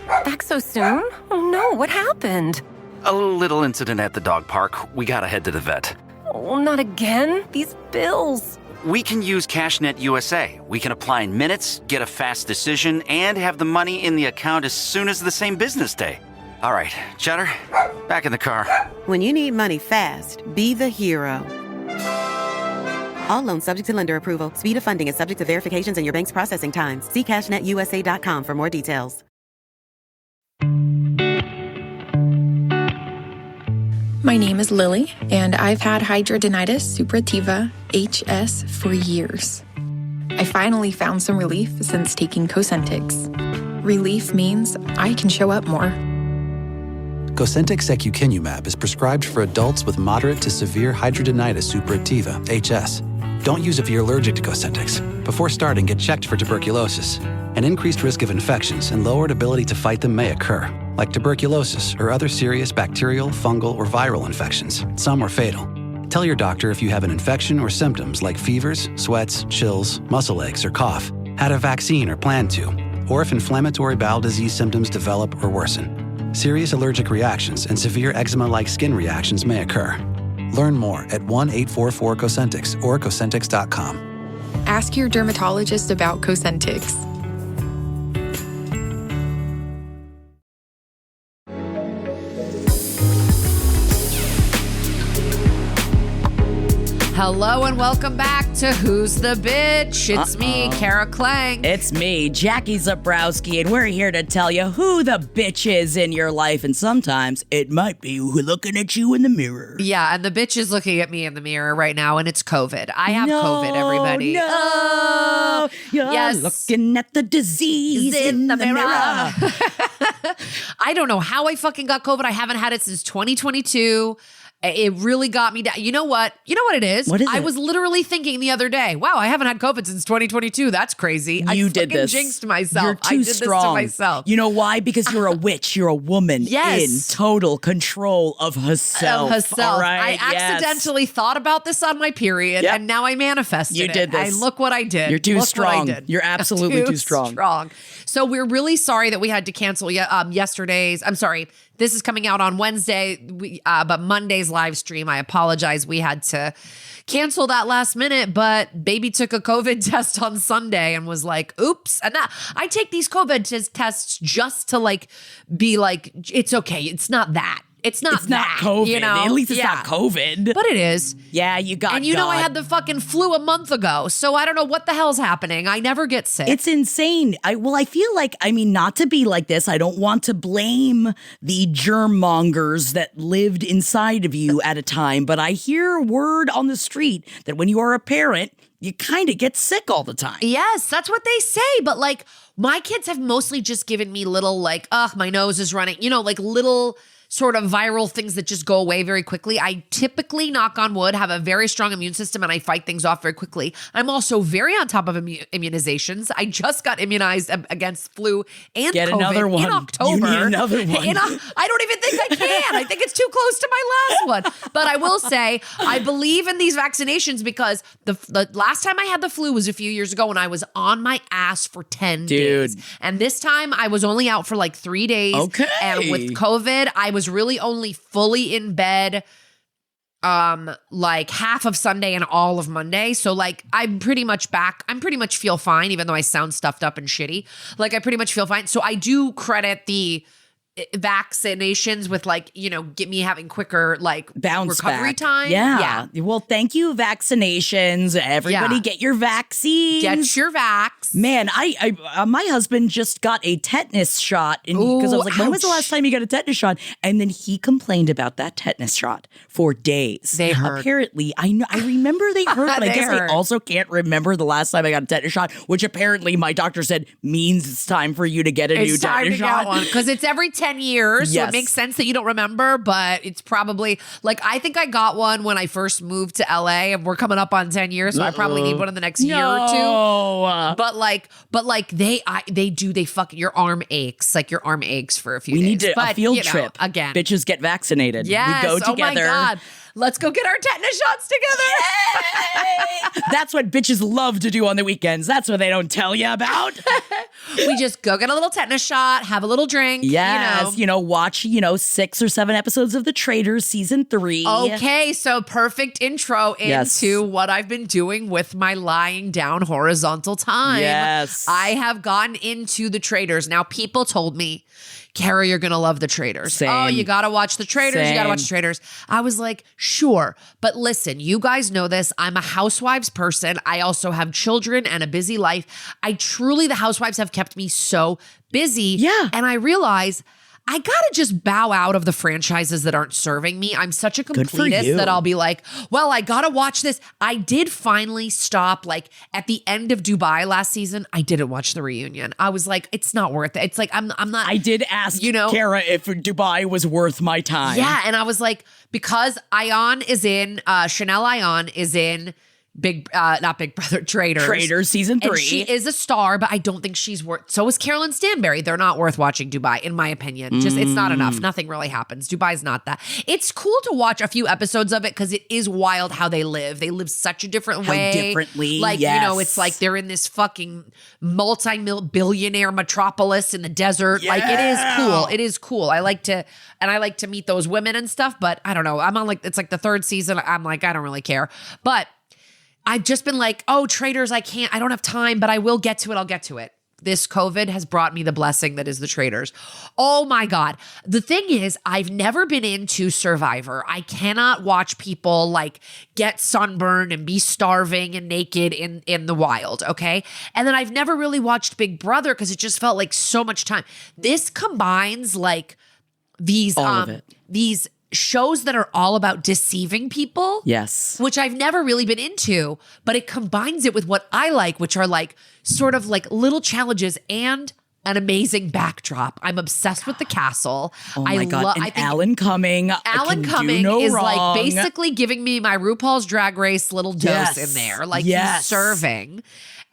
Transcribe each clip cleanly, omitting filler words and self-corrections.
Back so soon? Oh no, what happened? A little incident at the dog park. We gotta head to the vet. Oh, not again. These bills. We can use CashNet USA. We can apply in minutes, get a fast decision, and have the money in the account as soon as the same business day. All right, Cheddar, back in the car. When you need money fast, be the hero. All loans subject to lender approval. Speed of funding is subject to verifications and your bank's processing times. See cashnetusa.com for more details. My name is Lily, and I've had hidradenitis suppurativa, HS, for years. I finally found some relief since taking Cosentyx. Relief means I can show up more. Cosentyx secukinumab is prescribed for adults with moderate to severe hidradenitis suppurativa, HS. Don't use if you're allergic to Cosentyx. Before starting, get checked for tuberculosis. An increased risk of infections and lowered ability to fight them may occur, like tuberculosis or other serious bacterial, fungal, or viral infections. Some are fatal. Tell your doctor if you have an infection or symptoms like fevers, sweats, chills, muscle aches, or cough, had a vaccine or plan to, or if inflammatory bowel disease symptoms develop or worsen. Serious allergic reactions and severe eczema-like skin reactions may occur. Learn more at 1-844-COSENTYX or Cosentyx.com. Ask your dermatologist about Cosentyx. Hello and welcome back to Who's the Bitch? It's me, Kara Klang. It's me, Jackie Zabrowski, and we're here to tell you who the bitch is in your life. And sometimes it might be looking at you in the mirror. Yeah, and the bitch is looking at me in the mirror right now, and it's COVID. I have COVID, everybody. No, you're looking at the disease in the mirror. I don't know how I fucking got COVID. I haven't had it since 2022. It really got me down. You know what? You know what it is? What is I it? was literally thinking the other day, wow, I haven't had COVID since 2022. That's crazy. You did this. I jinxed myself. You're too I did strong. this to myself. You know why? Because you're a witch. You're a woman in total control of herself. All right? I accidentally thought about this on my period, and now I manifested it. You did this. Look what I did. You're too Look strong. What I did. You're absolutely too strong. So we're really sorry that we had to cancel yesterday's. I'm sorry. This is coming out on Wednesday, but Monday's live stream, I apologize. We had to cancel that last minute, but baby took a COVID test on Sunday and was like, oops. And I take these COVID tests just to be like, it's okay. It's not that. It's not COVID. You know? At least it's not COVID. But it is. Yeah, you got And you know I had the fucking flu a month ago, so I don't know what the hell's happening. I never get sick. It's insane. I feel like, not to be like this, I don't want to blame the germ mongers that lived inside of you at a time, but I hear word on the street that when you are a parent, you kind of get sick all the time. Yes, that's what they say. But my kids have mostly just given me little my nose is running, little sort of viral things that just go away very quickly. I typically, knock on wood, have a very strong immune system and I fight things off very quickly. I'm also very on top of immunizations. I just got immunized against flu and Get COVID another one. in October. You need another one. I don't even think I can. I think it's too close to my last one. But I will say, I believe in these vaccinations because the last time I had the flu was a few years ago and I was on my ass for 10 days. And this time I was only out for 3 days. Okay. And with COVID, I was really only fully in bed half of Sunday and all of Monday. So I'm pretty much back. I'm pretty much feel fine, even though I sound stuffed up and shitty. I pretty much feel fine. So I do credit the vaccinations with get me having quicker bounce recovery back. time. Yeah. Well, thank you, vaccinations. Everybody get your vaccines. Get your vax. Man, I my husband just got a tetanus shot because I was like, when was the last time you got a tetanus shot? And then he complained about that tetanus shot for days. They hurt. Apparently, I remember they hurt, but I guess hurt. I also can't remember the last time I got a tetanus shot, which apparently my doctor said means it's time for you to get a new tetanus shot. Because it's every 10 years. So it makes sense that you don't remember, but it's probably I think I got one when I first moved to LA and we're coming up on 10 years. So I probably need one in the next year or two. But they fucking, your arm aches. Your arm aches for a few days. We need a field trip. Again. Bitches get vaccinated. Yes. We go together. Oh my God. let's go get our tetanus shots together. That's what bitches love to do on the weekends. That's what they don't tell you about. We just go get a little tetanus shot, have a little drink. Yes, watch, 6 or 7 episodes of The Traitors season 3. Okay, so perfect intro into what I've been doing with my lying down horizontal time. Yes. I have gotten into The Traitors. Now, people told me, Kara, you're going to love The Traitors. Same. Oh, you got to watch The Traitors. You got to watch The Traitors. I was like, sure. But listen, you guys know this. I'm a housewives person. I also have children and a busy life. The housewives have kept me so busy. Yeah. And I realize I gotta just bow out of the franchises that aren't serving me. I'm such a completist that I'll be like, well, I gotta watch this. I did finally stop, like at the end of Dubai last season, I didn't watch the reunion. I was like, it's not worth it. It's like, I'm not. I did ask Kara if Dubai was worth my time. Yeah, and I was like, because Chanel Ayan is in not Big Brother, Traitors. Traitors season 3. And she is a star, but I don't think she's worth. So is Carolyn Stanberry. They're not worth watching Dubai, in my opinion. Just it's not enough. Nothing really happens. Dubai's not that. It's cool to watch a few episodes of it because it is wild how they live. They live such a different way. Differently, like it's like they're in this fucking multi-billionaire metropolis in the desert. Yeah. Like it is cool. It is cool. I like to meet those women and stuff. But I don't know. I'm on it's like the 3rd season. I'm like I don't really care. But I've just been like, oh, Traitors, I don't have time, but I will get to it. I'll get to it. This COVID has brought me the blessing that is The Traitors. Oh my God. The thing is, I've never been into Survivor. I cannot watch people like get sunburned and be starving and naked in the wild, okay? And then I've never really watched Big Brother because it just felt like so much time. This combines like these shows that are all about deceiving people. Yes. Which I've never really been into, but it combines it with what I like, which are like sort of like little challenges and an amazing backdrop. I'm obsessed with the castle. Oh my God. I think Alan Cumming. Alan Cumming is like basically giving me my RuPaul's Drag Race little dose in there. Like he's serving.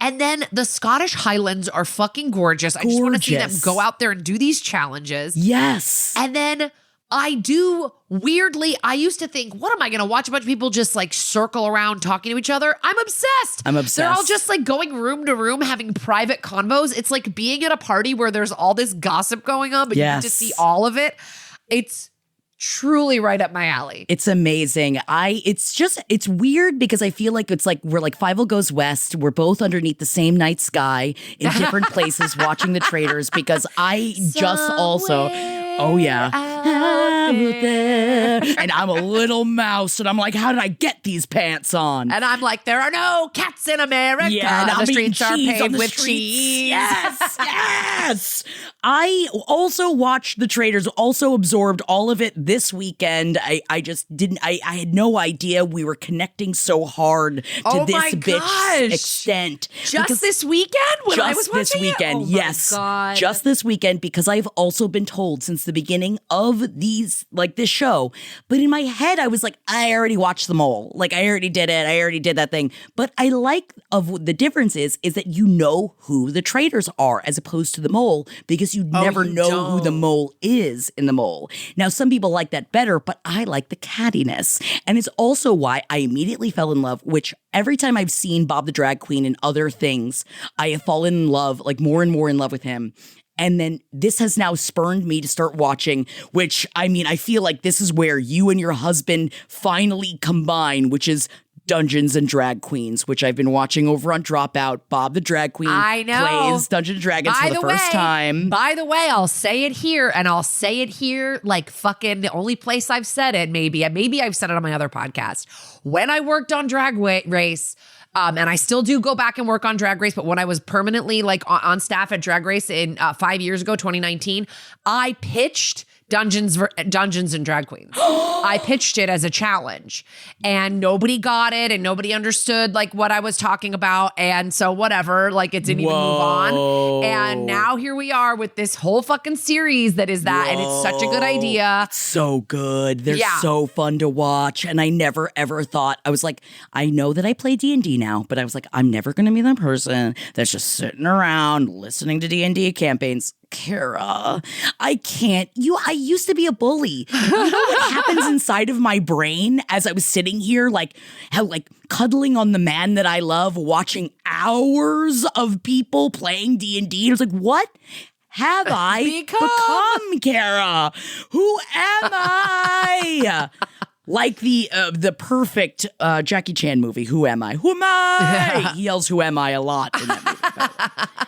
And then the Scottish Highlands are fucking gorgeous. I just want to see them go out there and do these challenges. Yes. And then I used to think, what am I going to watch a bunch of people just like circle around talking to each other? I'm obsessed. They're all just like going room to room, having private convos. It's like being at a party where there's all this gossip going on, but you get to see all of it. It's truly right up my alley. It's amazing. It's weird because I feel like it's like we're like Fievel Goes West. We're both underneath the same night sky in different places watching The Traitors because oh yeah. Out there. And I'm a little mouse and I'm like, how did I get these pants on? And I'm like, there are no cats in America. Yeah, and the streets are paved with cheese. Yes. I also watched The Traitors, also absorbed all of it this weekend. I had no idea we were connecting so hard to this bitch's extent. Just this weekend when I was watching this weekend, it? Oh yes. God. Just this weekend because I've also been told since the beginning of this show. But in my head, I was like, I already watched them all. Like I already did it. I already did that thing. But I like the difference is that you know who the traitors are as opposed to the mole because you never know who the mole is in the mole. Now, some people like that better, but I like the cattiness. And it's also why I immediately fell in love, which every time I've seen Bob the Drag Queen and other things, I have fallen in love, like more and more in love with him. And then this has now spurned me to start watching, which, I mean, I feel like this is where you and your husband finally combine, which is Dungeons and Drag Queens, which I've been watching over on Dropout. Bob the Drag Queen plays Dungeons and Dragons for the first time. By the way, I'll say it here, and I'll say it here like fucking the only place I've said it, maybe I've said it on my other podcast. When I worked on Drag Race, and I still do go back and work on Drag Race, but when I was permanently like on staff at Drag Race in 5 years ago, 2019, I pitched Dungeons and Drag Queens. I pitched it as a challenge and nobody got it and nobody understood like what I was talking about. And so whatever, like it didn't even move on. And now here we are with this whole fucking series that is that. And it's such a good idea. It's so good. They're so fun to watch. And I never ever thought, I was like, I know that I play D&D now, but I was like, I'm never going to be that person that's just sitting around listening to D&D campaigns. Kara, I can't. I used to be a bully. You know what happens inside of my brain as I was sitting here, like cuddling on the man that I love, watching hours of people playing D&D. I was like, what have I become, Kara? Who am I? Like the perfect Jackie Chan movie, Who Am I? Who am I? He yells, "Who am I?" a lot in that movie.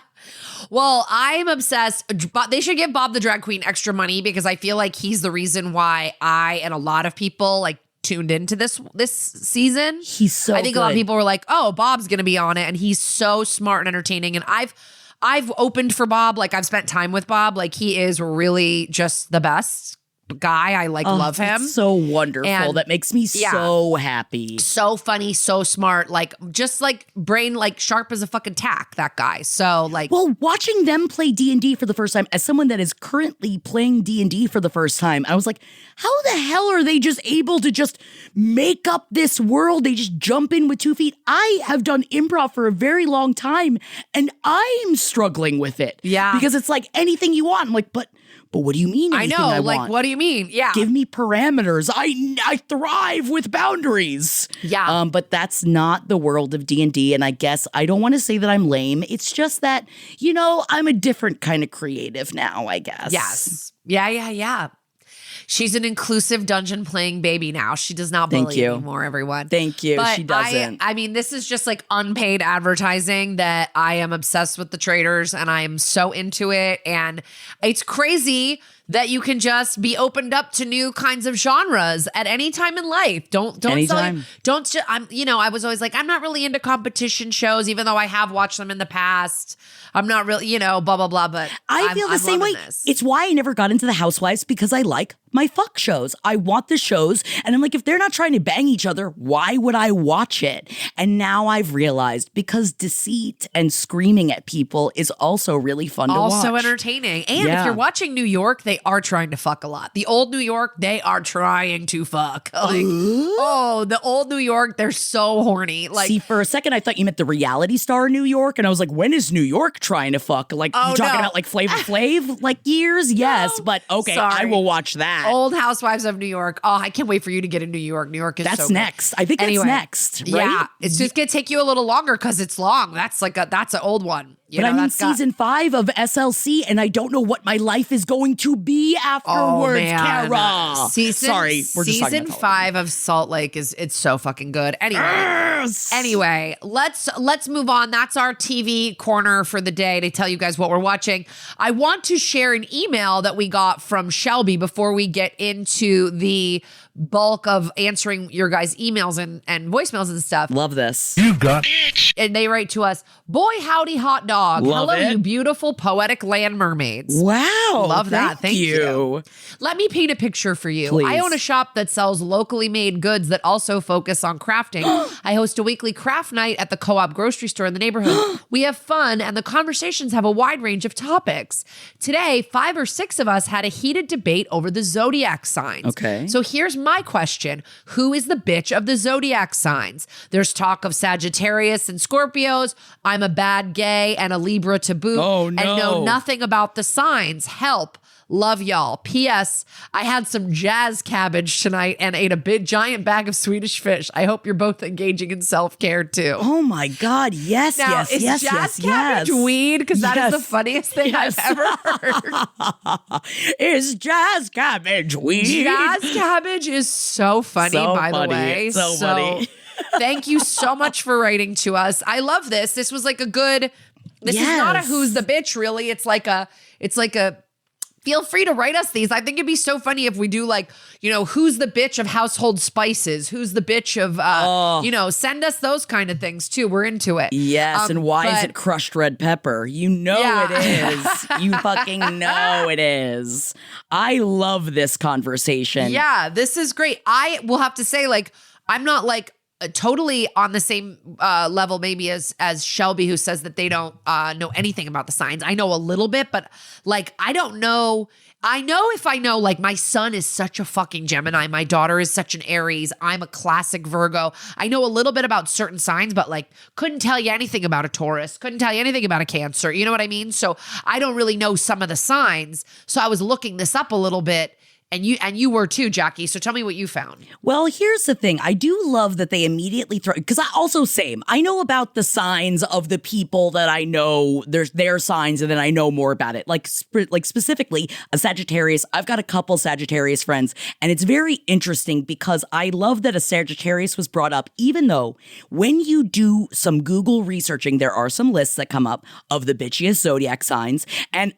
Well, I'm obsessed. They should give Bob the Drag Queen extra money because I feel like he's the reason why I and a lot of people like tuned into this season. He's so I think good. a lot of people were like, "Oh, Bob's going to be on it," and he's so smart and entertaining. And I've opened for Bob. Like I've spent time with Bob. Like he is really just the best guy. I love him. So wonderful. And that makes me so happy. So funny, so smart, like just like brain like sharp as a fucking tack, that guy. So like well, watching them play D&D for the first time as someone that is currently playing D&D for the first time, I was like, how the hell are they just able to just make up this world? They just jump in with 2 feet. I have done improv for a very long time and I'm struggling with it. Yeah. Because it's like anything you want. I'm like, but what do you mean anything I like, want? what do you mean? Yeah. Give me parameters. I thrive with boundaries. Yeah. But that's not the world of D&D. And I guess I don't want to say that I'm lame. It's just that, I'm a different kind of creative now, I guess. Yes. Yeah. She's an inclusive dungeon playing baby now. She does not bully anymore, everyone. Thank you. But she doesn't. I mean, this is just like unpaid advertising that I am obsessed with the Traitors and I am so into it. And it's crazy that you can just be opened up to new kinds of genres at any time in life. Don't Anytime. I was always like, I'm not really into competition shows, even though I have watched them in the past. I'm not really, blah, blah, blah, but I feel the same way. This. It's why I never got into the Housewives because I like my fuck shows. I want the shows. And I'm like, if they're not trying to bang each other, why would I watch it? And now I've realized because deceit and screaming at people is also really fun to watch. Also entertaining. And if you're watching New York, they are trying to fuck a lot. The old New York, they are trying to fuck. Like, the old New York, they're so horny. Like, see, for a second, I thought you meant the reality star New York. And I was like, when is New York trying to fuck? Like, you talking about like Flavor Flav? Like years? Yes. But okay, sorry. I will watch that. Old Housewives of New York. Oh, I can't wait for you to get in New York. New York is that's so good. next. I think that's next, right? Yeah, it's just gonna take you a little longer because it's long. That's an old one. But I'm in season 5 of SLC, and I don't know what my life is going to be afterwards, Kara. Season 5 of Salt Lake it's so fucking good. Anyway, let's move on. That's our TV corner for the day to tell you guys what we're watching. I want to share an email that we got from Shelby before we get into the bulk of answering your guys' emails and voicemails and stuff. Love this. You've got And they write to us, boy, howdy, hot dog. Love Hello, it. you beautiful, poetic land mermaids. Wow. Love that. Thank you. Let me paint a picture for you. Please. I own a shop that sells locally made goods that also focus on crafting. I host a weekly craft night at the co-op grocery store in the neighborhood. We have fun and the conversations have a wide range of topics. Today, 5 or 6 of us had a heated debate over the zodiac signs. Okay. So here's my question. Who is the bitch of the zodiac signs? There's talk of Sagittarius and Scorpios. I'm a bad gay and a Libra to boot. Oh, no. And know nothing about the signs. Help. Love y'all. P.S. I had some jazz cabbage tonight and ate a big giant bag of Swedish fish. I hope you're both engaging in self-care too. Oh my God. Yes, Now, yes, is yes, jazz yes, cabbage yes. weed? Because that is Yes. the funniest thing Yes. I've ever heard. Is jazz cabbage weed? Jazz cabbage is so funny, So by funny. the way. So funny. Thank you so much for writing to us. I love this. This was like a good, this is not a Yes. who's the bitch, really. It's like a, feel free to write us these. I think it'd be so funny if we do like, who's the bitch of household spices? Who's the bitch of, send us those kind of things too. We're into it. Yes, and why is but- it crushed red pepper? You know Yeah. it is. You fucking know it is. I love this conversation. Yeah, this is great. I will have to say, like, I'm not like totally on the same level maybe as Shelby, who says that they don't know anything about the signs. I know a little bit, but like I don't know. I know if I know, like my son is such a fucking Gemini. My daughter is such an Aries. I'm a classic Virgo. I know a little bit about certain signs, but like couldn't tell you anything about a Taurus. Couldn't tell you anything about a Cancer. You know what I mean? So I don't really know some of the signs. So I was looking this up a little bit. And you were too, Jackie. So tell me what you found. Well, here's the thing. I do love that they immediately throw, because I also same. I know about the signs of the people that I know, there's their signs, and then I know more about it. Like specifically a Sagittarius. I've got a couple Sagittarius friends, and it's very interesting because I love that a Sagittarius was brought up, even though when you do some Google researching, there are some lists that come up of the bitchiest zodiac signs, and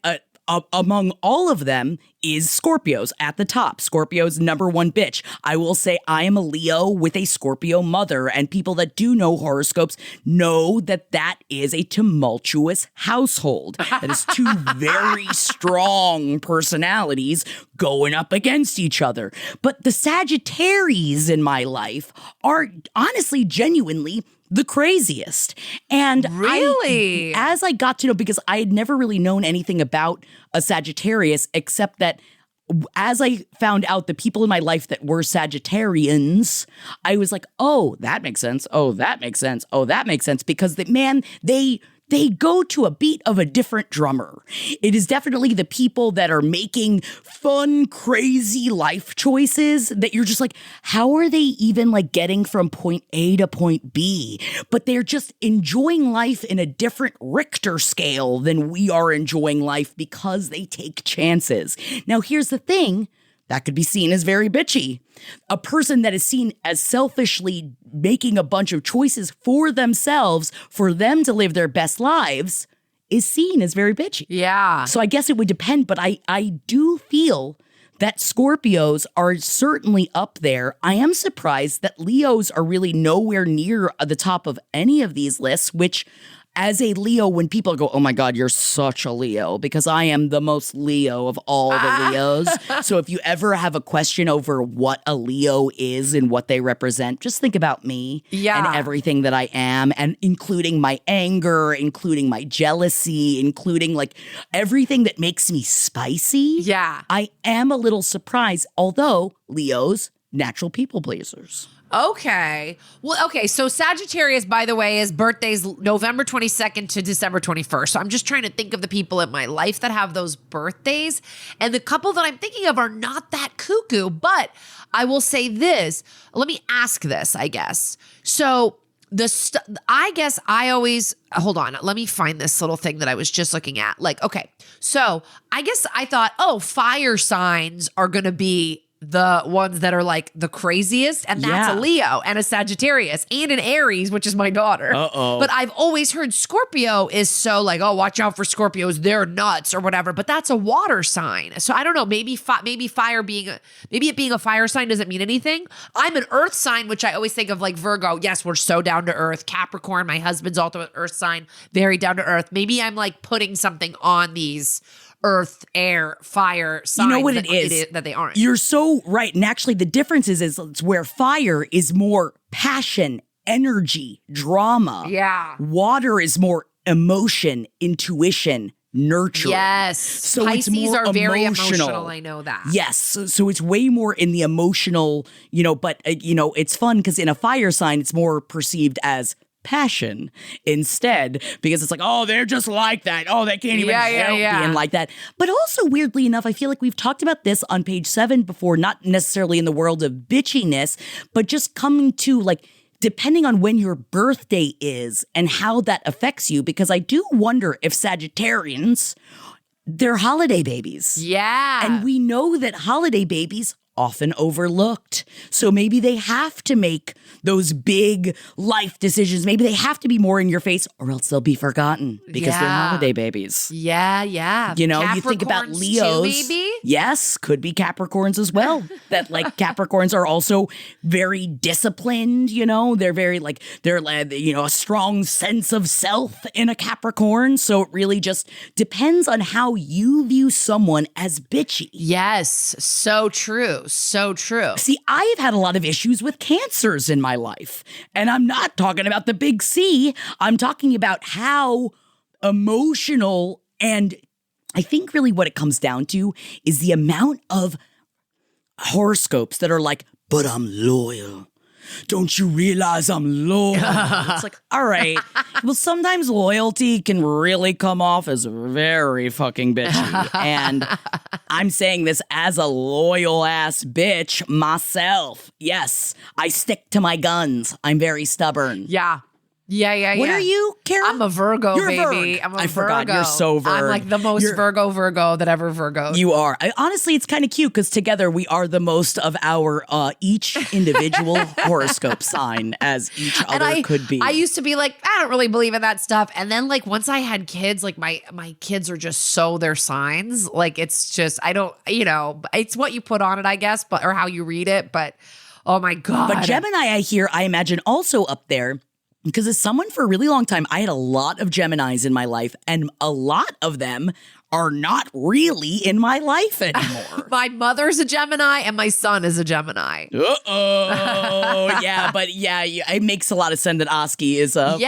among all of them is Scorpios at the top. Scorpio's number one bitch. I will say I am a Leo with a Scorpio mother, and people that do know horoscopes know that that is a tumultuous household. That is two very strong personalities going up against each other. But the Sagittaries in my life are honestly, genuinely the craziest. And really, as I got to know, because I had never really known anything about a Sagittarius, except that as I found out the people in my life that were Sagittarians, I was like, oh, that makes sense. Oh, that makes sense. Oh, that makes sense. Because they go to a beat of a different drummer. It is definitely the people that are making fun, crazy life choices that you're just like, how are they even like getting from point A to point B? But they're just enjoying life in a different Richter scale than we are enjoying life because they take chances. Now, here's the thing. That could be seen as very bitchy. A person that is seen as selfishly making a bunch of choices for themselves, for them to live their best lives, is seen as very bitchy. Yeah. So I guess it would depend, but I do feel that Scorpios are certainly up there. I am surprised that Leos are really nowhere near the top of any of these lists, which as a Leo, when people go, oh my God, you're such a Leo, because I am the most Leo of all the Leos. So if you ever have a question over what a Leo is and what they represent, just think about me and everything that I am, and including my anger, including my jealousy, including like everything that makes me spicy. Yeah. I am a little surprised, although Leos, natural people pleasers. Okay. Well, okay. So Sagittarius, by the way, his birthday's November 22nd to December 21st. So I'm just trying to think of the people in my life that have those birthdays. And the couple that I'm thinking of are not that cuckoo. But I will say this. Let me ask this, I guess. So I guess I always, hold on. Let me find this little thing that I was just looking at. Like, okay. So I guess I thought, oh, fire signs are going to be the ones that are like the craziest, and that's a Leo and a Sagittarius and an Aries, which is my daughter. But I've always heard Scorpio is so like, oh, watch out for Scorpios, they're nuts or whatever. But that's a water sign, so I don't know. Maybe fire being it being a fire sign doesn't mean anything. I'm an Earth sign, which I always think of like Virgo. Yes, we're so down to earth. Capricorn, my husband's also an Earth sign, very down to earth. Maybe I'm like putting something on these earth, air, fire signs. You know what it is that they aren't. You're so right. And actually the difference is it's where fire is more passion, energy, drama. Yeah. Water is more emotion, intuition, nurturing. Yes. So Pisces it's more are very emotional. I know that. Yes. So it's way more in the emotional, but it's fun because in a fire sign, it's more perceived as passion instead, because it's like, oh, they're just like that. Oh, they can't even help being like that. But also, weirdly enough, I feel like we've talked about this on page 7 before, not necessarily in the world of bitchiness, but just coming to like, depending on when your birthday is and how that affects you, because I do wonder if Sagittarians, they're holiday babies. Yeah. And we know that holiday babies often overlooked. So maybe they have to make those big life decisions. Maybe they have to be more in your face or else they'll be forgotten because they're holiday babies. Yeah, yeah. You think about Leos. Too, maybe? Yes, could be Capricorns as well. That like Capricorns are also very disciplined, they're very like, a strong sense of self in a Capricorn. So it really just depends on how you view someone as bitchy. Yes, so true. so true. See, I have had a lot of issues with cancers in my life. And I'm not talking about the big C. I'm talking about how emotional, and I think really what it comes down to is the amount of horoscopes that are like, but I'm loyal. Don't you realize I'm loyal? It's like, all right. Well, sometimes loyalty can really come off as very fucking bitchy. And I'm saying this as a loyal ass bitch myself. Yes, I stick to my guns. I'm very stubborn. Yeah. What are you, Kara? I'm a Virgo, You're a baby. Virg. I'm a I Virgo. forgot. You're so Virg. I'm like the most Virgo that ever Virgoed. You are. Honestly, it's kind of cute because together we are the most of our each individual horoscope sign as each other could be. I used to be like, I don't really believe in that stuff. And then like once I had kids, like my kids are just so their signs. Like it's just, I don't, it's what you put on it, I guess, or how you read it. But oh my God. But Gemini, I imagine also up there. Because as someone for a really long time, I had a lot of Geminis in my life, and a lot of them are not really in my life anymore. My mother's a Gemini and my son is a Gemini. Yeah, but it makes a lot of sense that Oski is a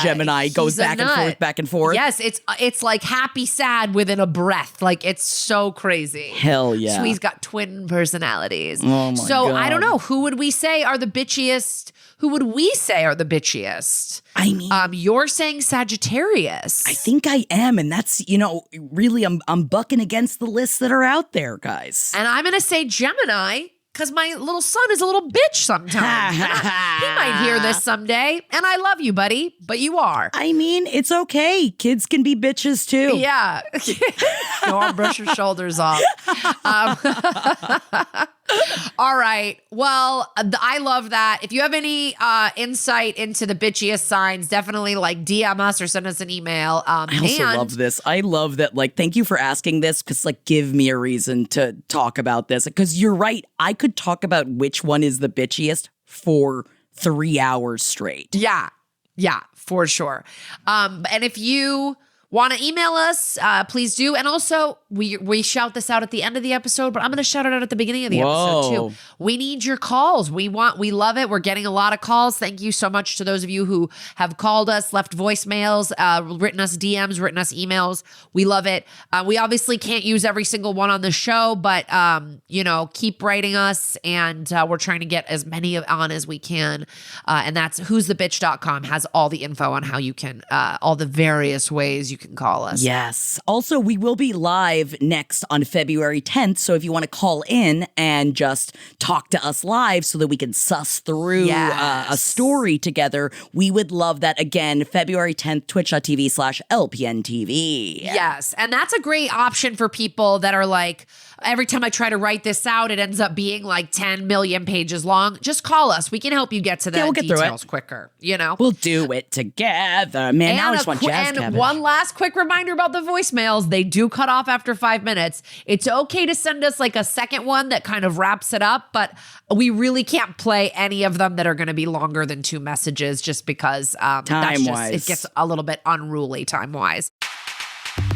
Gemini, goes back and forth. Yes, it's like happy, sad within a breath. Like it's so crazy. Hell yeah. So he's got twin personalities. Oh my so God. I don't know, who would we say are the bitchiest? Who would we say are the bitchiest? I mean, you're saying Sagittarius. I think I am, and that's really I'm bucking against the lists that are out there, guys. And I'm gonna say Gemini because my little son is a little bitch sometimes. He might hear this someday, and I love you, buddy, but you are. I mean, it's okay. Kids can be bitches too. Yeah. Go on, brush your shoulders off. All right. Well, I love that. If you have any insight into the bitchiest signs, definitely like DM us or send us an email. I also love this. I love that. Like, thank you for asking this because, like, give me a reason to talk about this. Because you're right. I could talk about which one is the bitchiest for 3 hours straight. Yeah, for sure. And if you want to email us, please do. And also, we shout this out at the end of the episode, but I'm going to shout it out at the beginning of the episode too. We need your calls. We love it. We're getting a lot of calls. Thank you so much to those of you who have called us, left voicemails, written us DMs, written us emails. We love it. We obviously can't use every single one on the show, but keep writing us, and we're trying to get as many on as we can. And that's who'sthebitch.com has all the info on how you can, all the various ways you can call us. Yes. Also, we will be live next on February 10th. So if you want to call in and just talk to us live so that we can suss through a story together, we would love that. Again, February 10th, twitch.tv/LPNTV. Yes. And that's a great option for people that are like, every time I try to write this out, it ends up being like 10 million pages long. Just call us. We can help you get to the details quicker, We'll do it together. Man, now I just want jazz cabbage. And one last quick reminder about the voicemails. They do cut off after 5 minutes. It's okay to send us like a second one that kind of wraps it up, but we really can't play any of them that are going to be longer than 2 messages just because time-wise. It gets a little bit unruly time-wise.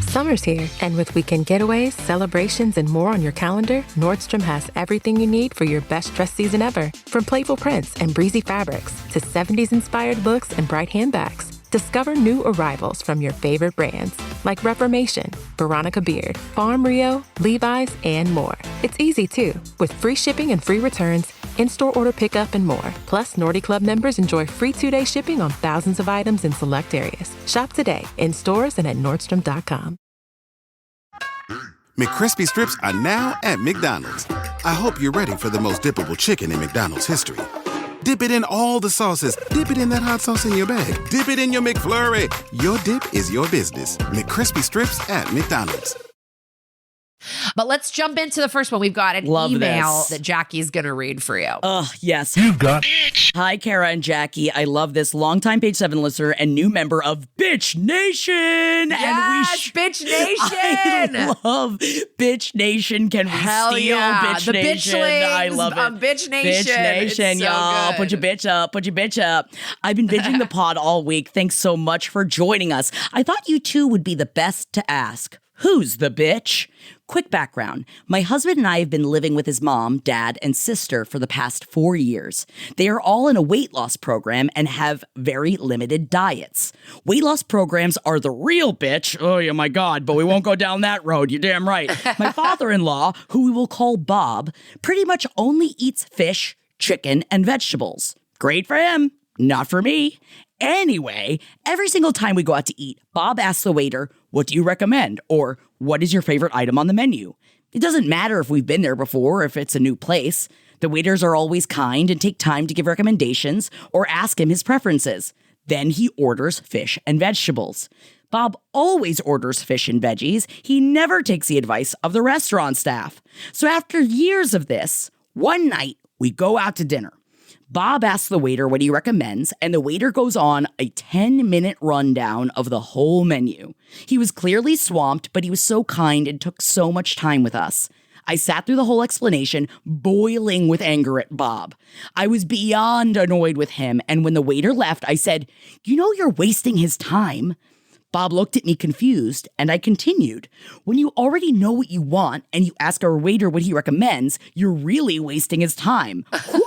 Summer's here, and with weekend getaways, celebrations, and more on your calendar, Nordstrom has everything you need for your best dress season ever. From playful prints and breezy fabrics to 70s-inspired looks and bright handbags. Discover new arrivals from your favorite brands like Reformation, Veronica Beard, Farm Rio, Levi's, and more. It's easy too, with free shipping and free returns, in-store order pickup, and more. Plus, Nordy Club members enjoy free 2-day shipping on thousands of items in select areas. Shop today in stores and at Nordstrom.com. McCrispy strips are now at McDonald's. I hope you're ready for the most dippable chicken in McDonald's history. Dip it in all the sauces. Dip it in that hot sauce in your bag. Dip it in your McFlurry. Your dip is your business. McCrispy strips at McDonald's. But let's jump into the first one. We've got an email that Jackie's going to read for you. Yes. You've got Hi, Kara and Jackie. I love this longtime Page 7 listener and new member of Bitch Nation. Yes, Bitch Nation. I love Bitch Nation. Can we steal Bitch Nation? I love it. Bitch Nation. Bitch Nation, y'all. Put your bitch up. Put your bitch up. I've been binging the pod all week. Thanks so much for joining us. I thought you two would be the best to ask. Who's the bitch? Quick background. My husband and I have been living with his mom, dad, and sister for the past 4 years. They are all in a weight loss program and have very limited diets. Weight loss programs are the real bitch. Oh, yeah, my God, but we won't go down that road. You're damn right. My father-in-law, who we will call Bob, pretty much only eats fish, chicken, and vegetables. Great for him. Not for me. Anyway, every single time we go out to eat, Bob asks the waiter, "What do you recommend?" Or, "What is your favorite item on the menu?" It doesn't matter if we've been there before or if it's a new place. The waiters are always kind and take time to give recommendations or ask him his preferences. Then he orders fish and vegetables. Bob always orders fish and veggies. He never takes the advice of the restaurant staff. So after years of this, one night we go out to dinner. Bob asks the waiter what he recommends, and the waiter goes on a 10-minute rundown of the whole menu. He was clearly swamped, but he was so kind and took so much time with us. I sat through the whole explanation, boiling with anger at Bob. I was beyond annoyed with him, and when the waiter left, I said, "You know you're wasting his time." Bob looked at me confused, and I continued. "When you already know what you want and you ask our waiter what he recommends, you're really wasting his time." Woo!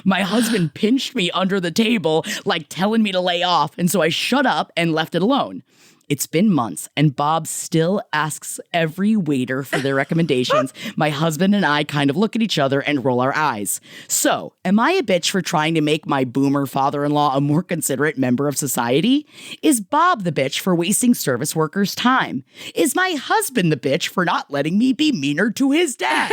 My husband pinched me under the table, like telling me to lay off, and so I shut up and left it alone. It's been months, and Bob still asks every waiter for their recommendations. My husband and I kind of look at each other and roll our eyes. So, am I a bitch for trying to make my boomer father-in-law a more considerate member of society? Is Bob the bitch for wasting service workers' time? Is my husband the bitch for not letting me be meaner to his dad?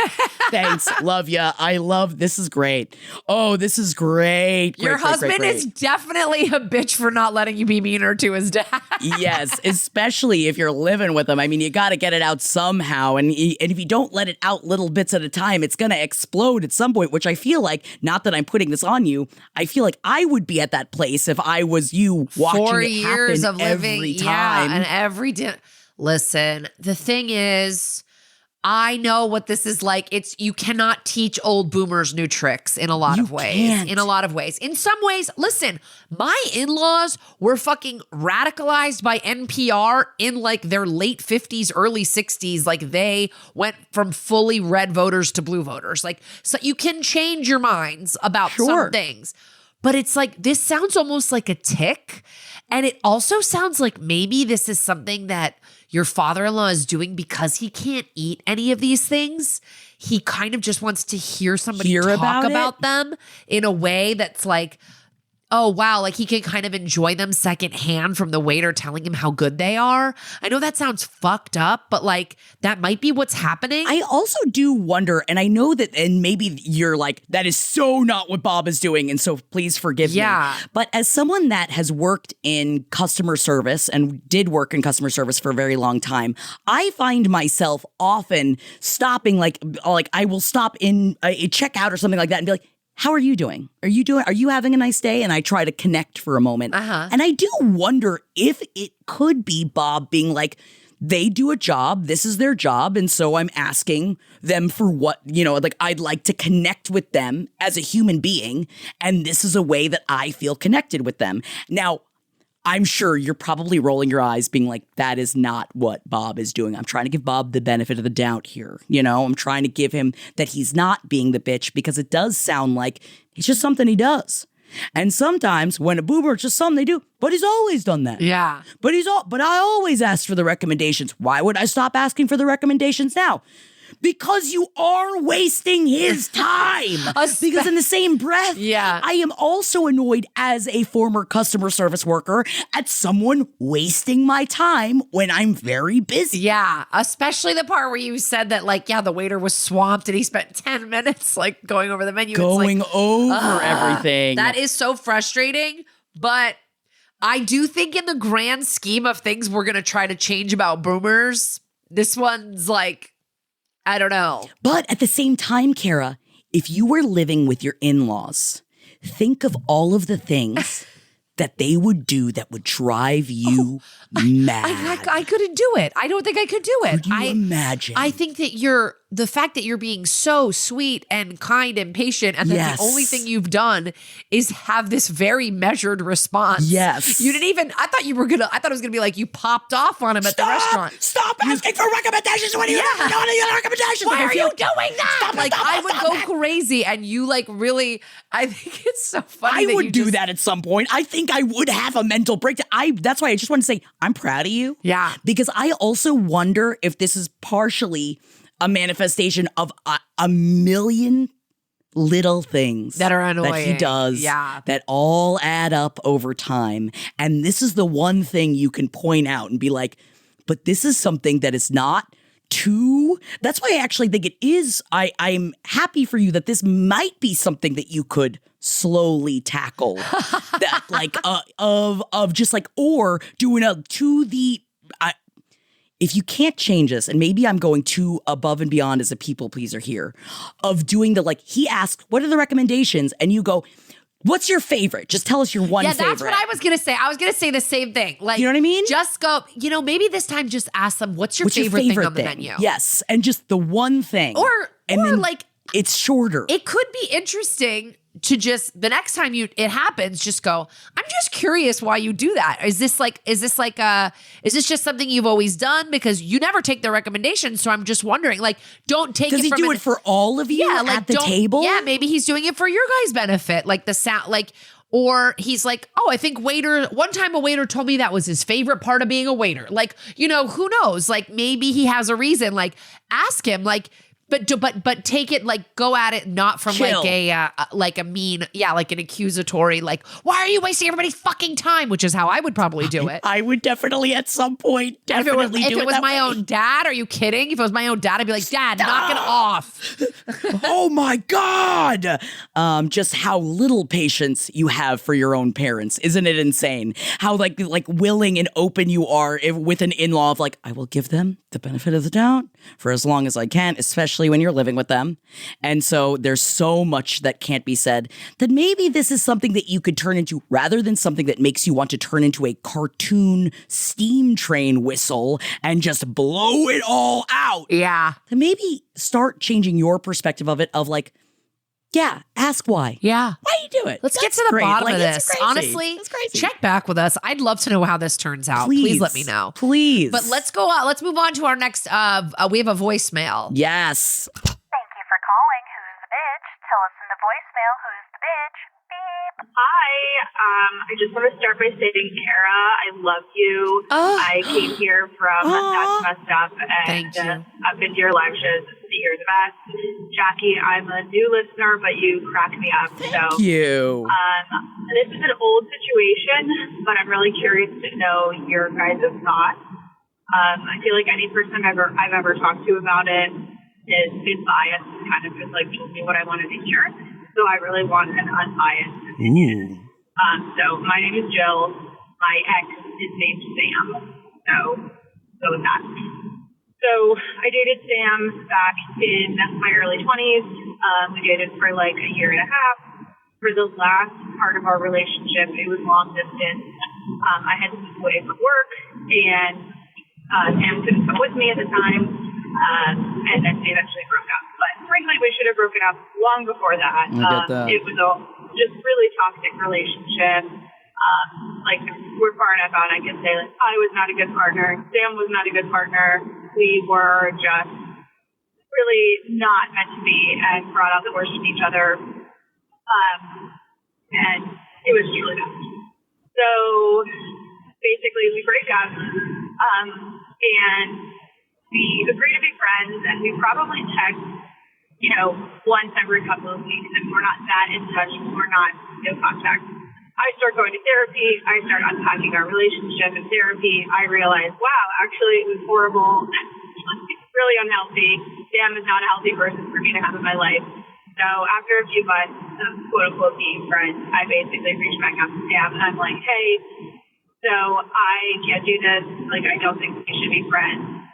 Thanks. Love ya. I love this. Is great. Oh, this is great. Your husband is definitely a bitch for not letting you be meaner to his dad. Yes. Especially if you're living with them. I mean, you got to get it out somehow. And if you don't let it out little bits at a time, it's going to explode at some point, which I feel like, not that I'm putting this on you, I feel like I would be at that place if I was you watching 4 it years happen of living, every time. Yeah, and every day. Listen, the thing is, I know what this is like. You cannot teach old boomers new tricks in a lot of ways. Can't. In a lot of ways. In some ways, listen, my in-laws were fucking radicalized by NPR in like their late 50s, early 60s. Like they went from fully red voters to blue voters. Like, so you can change your minds about some things. But it's like, this sounds almost like a tick. And it also sounds like maybe this is something that your father-in-law is doing because he can't eat any of these things. He kind of just wants to hear somebody talk about them in a way that's like, oh, wow, like he can kind of enjoy them secondhand from the waiter telling him how good they are. I know that sounds fucked up, but like that might be what's happening. I also do wonder, and I know that, and maybe you're like, that is so not what Bob is doing, and so please forgive me. But as someone that has worked in customer service and did work in customer service for a very long time, I find myself often stopping, like I will stop in a checkout or something like that and be like, "How are you doing? Are you having a nice day?" And I try to connect for a moment. And I do wonder if it could be Bob being like, they do a job, this is their job, and so I'm asking them for what, like I'd like to connect with them as a human being, and this is a way that I feel connected with them. Now, I'm sure you're probably rolling your eyes being like, that is not what Bob is doing. I'm trying to give Bob the benefit of the doubt here. I'm trying to give him that he's not being the bitch, because it does sound like it's just something he does. And sometimes when a boomer, it's just something they do, but he's always done that. Yeah. But I always ask for the recommendations. Why would I stop asking for the recommendations now? Because you are wasting his time. Because in the same breath, I am also annoyed as a former customer service worker at someone wasting my time when I'm very busy. Yeah, especially the part where you said that, like, the waiter was swamped and he spent 10 minutes, like, going over the menu. Going over everything. That is so frustrating, but I do think in the grand scheme of things we're going to try to change about boomers, this one's like, I don't know. But at the same time, Kara, if you were living with your in-laws, think of all of the things that they would do that would drive you mad. I couldn't do it. I don't think I could do it. Could you imagine? I think that you're the fact that you're being so sweet and kind and patient, and that the only thing you've done is have this very measured response. Yes. You didn't even, I thought it was gonna be like you popped off on him at the restaurant. Stop asking for recommendations when you don't know any other recommendations. Why are you doing that? I would go crazy, and you like really, I think it's so funny. I would do that at some point. I think I would have a mental breakdown. That's why I just want to say I'm proud of you. Yeah. Because I also wonder if this is partially a manifestation of a million little things that are annoying that he does that all add up over time. And this is the one thing you can point out and be like, but this is something that is not too. That's why I actually think it is. I'm happy for you that this might be something that you could slowly tackle. That like of just like, or doing a to the. If you can't change this, and maybe I'm going too above and beyond as a people pleaser here, of doing the like, he asked, what are the recommendations? And you go, what's your favorite? Just tell us your one favorite. Yeah, that's what I was going to say. I was going to say the same thing. Like, you know what I mean? Just go, maybe this time just ask them, what's your favorite thing on the menu? Yes, and just the one thing. Or like, it's shorter. It could be interesting to just, the next time it happens, just go, I'm just curious why you do that. Is this just something you've always done? Because you never take their recommendations. So I'm just wondering, like, don't take it from— Does he do it for all of you at the table? Yeah, maybe he's doing it for your guys' benefit. Like the sound, like, or he's like, oh, I think one time a waiter told me that was his favorite part of being a waiter. Like, who knows? Like maybe he has a reason. Like ask him, like, But take it, like, go at it not from Chill. like a mean, like an accusatory, like, why are you wasting everybody's fucking time? Which is how I would probably do it. I would definitely at some point If it was my own dad, are you kidding? If it was my own dad, I'd be like, Dad, knock it off. Oh my God. Just how little patience you have for your own parents. Isn't it insane? How like willing and open you are with an in-law of like, I will give them the benefit of the doubt for as long as I can, especially when you're living with them. And so there's so much that can't be said that maybe this is something that you could turn into, rather than something that makes you want to turn into a cartoon steam train whistle and just blow it all out. Yeah. Then maybe start changing your perspective of it, of like, yeah, ask why. Yeah. Why do you do it? Let's get to the bottom of this. Crazy. Honestly, It's crazy. Check back with us. I'd love to know how this turns out. Please let me know. Please. But let's go on. Let's move on to our next, we have a voicemail. Yes. Thank you for calling Who's the Bitch. Tell us in the voicemail who's the bitch. Beep. Hi. I just want to start by saying, Kara, I love you. Oh. I came here from That's Messed Up, and Thank you. I've been to your live shows. You're the best. Jackie, I'm a new listener, but you crack me up. Thank you. This is an old situation, but I'm really curious to know your guys' thoughts. I feel like any person I've ever talked to about it is biased, kind of just like told me what I wanted to hear. So I really want an unbiased opinion. So my name is Jill. My ex is named Sam. So that's me. So I dated Sam back in my early 20s. We dated for like a year and a half. For the last part of our relationship, it was long distance. I had to move away from work, and Sam couldn't come with me at the time. And then they eventually broke up. But frankly, we should have broken up long before that. I get that. It was a just really toxic relationship. Like, we're far enough out, I can say, like, I was not a good partner. Sam was not a good partner. We were just really not meant to be and brought out the worst in each other. And it was truly bad. So basically, we break up, and we agree to be friends, and we probably text, once every couple of weeks. If we're not that in touch, we're not in contact. I start going to therapy. I start unpacking our relationship in therapy. I realize, wow, actually it was horrible. It's really unhealthy. Sam is not a healthy person for me to have in my life. So after a few months of quote unquote being friends, I basically reached back out to Sam and I'm like, hey, so I can't do this. Like, I don't think we should be friends.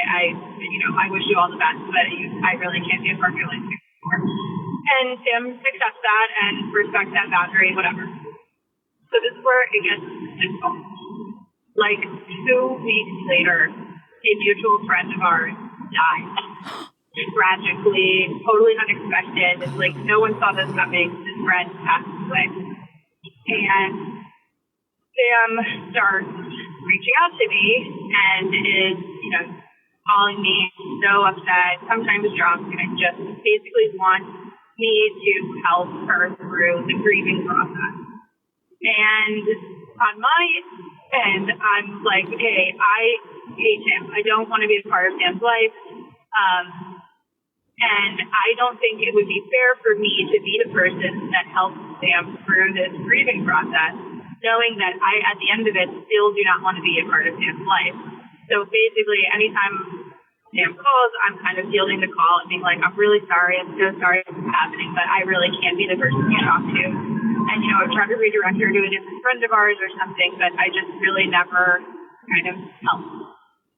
I wish you all the best, but I really can't be a partner like you anymore. And Sam accepts that and respects that boundary, whatever. So this is where it gets difficult. Like 2 weeks later, a mutual friend of ours died. Tragically, totally unexpected. It's like no one saw this coming. His friend passed away. And Sam starts reaching out to me and is, calling me so upset, sometimes drunk, and just basically wants me to help her through the grieving process. And on my end, I'm like, okay, I hate him. I don't want to be a part of Sam's life. And I don't think it would be fair for me to be the person that helps Sam through this grieving process, knowing that I, at the end of it, still do not want to be a part of Sam's life. So basically, anytime Sam calls, I'm kind of fielding the call and being like, I'm really sorry. I'm so sorry this is happening, but I really can't be the person you talk to. And, I've tried to redirect her to a different friend of ours or something, but I just really never kind of helped.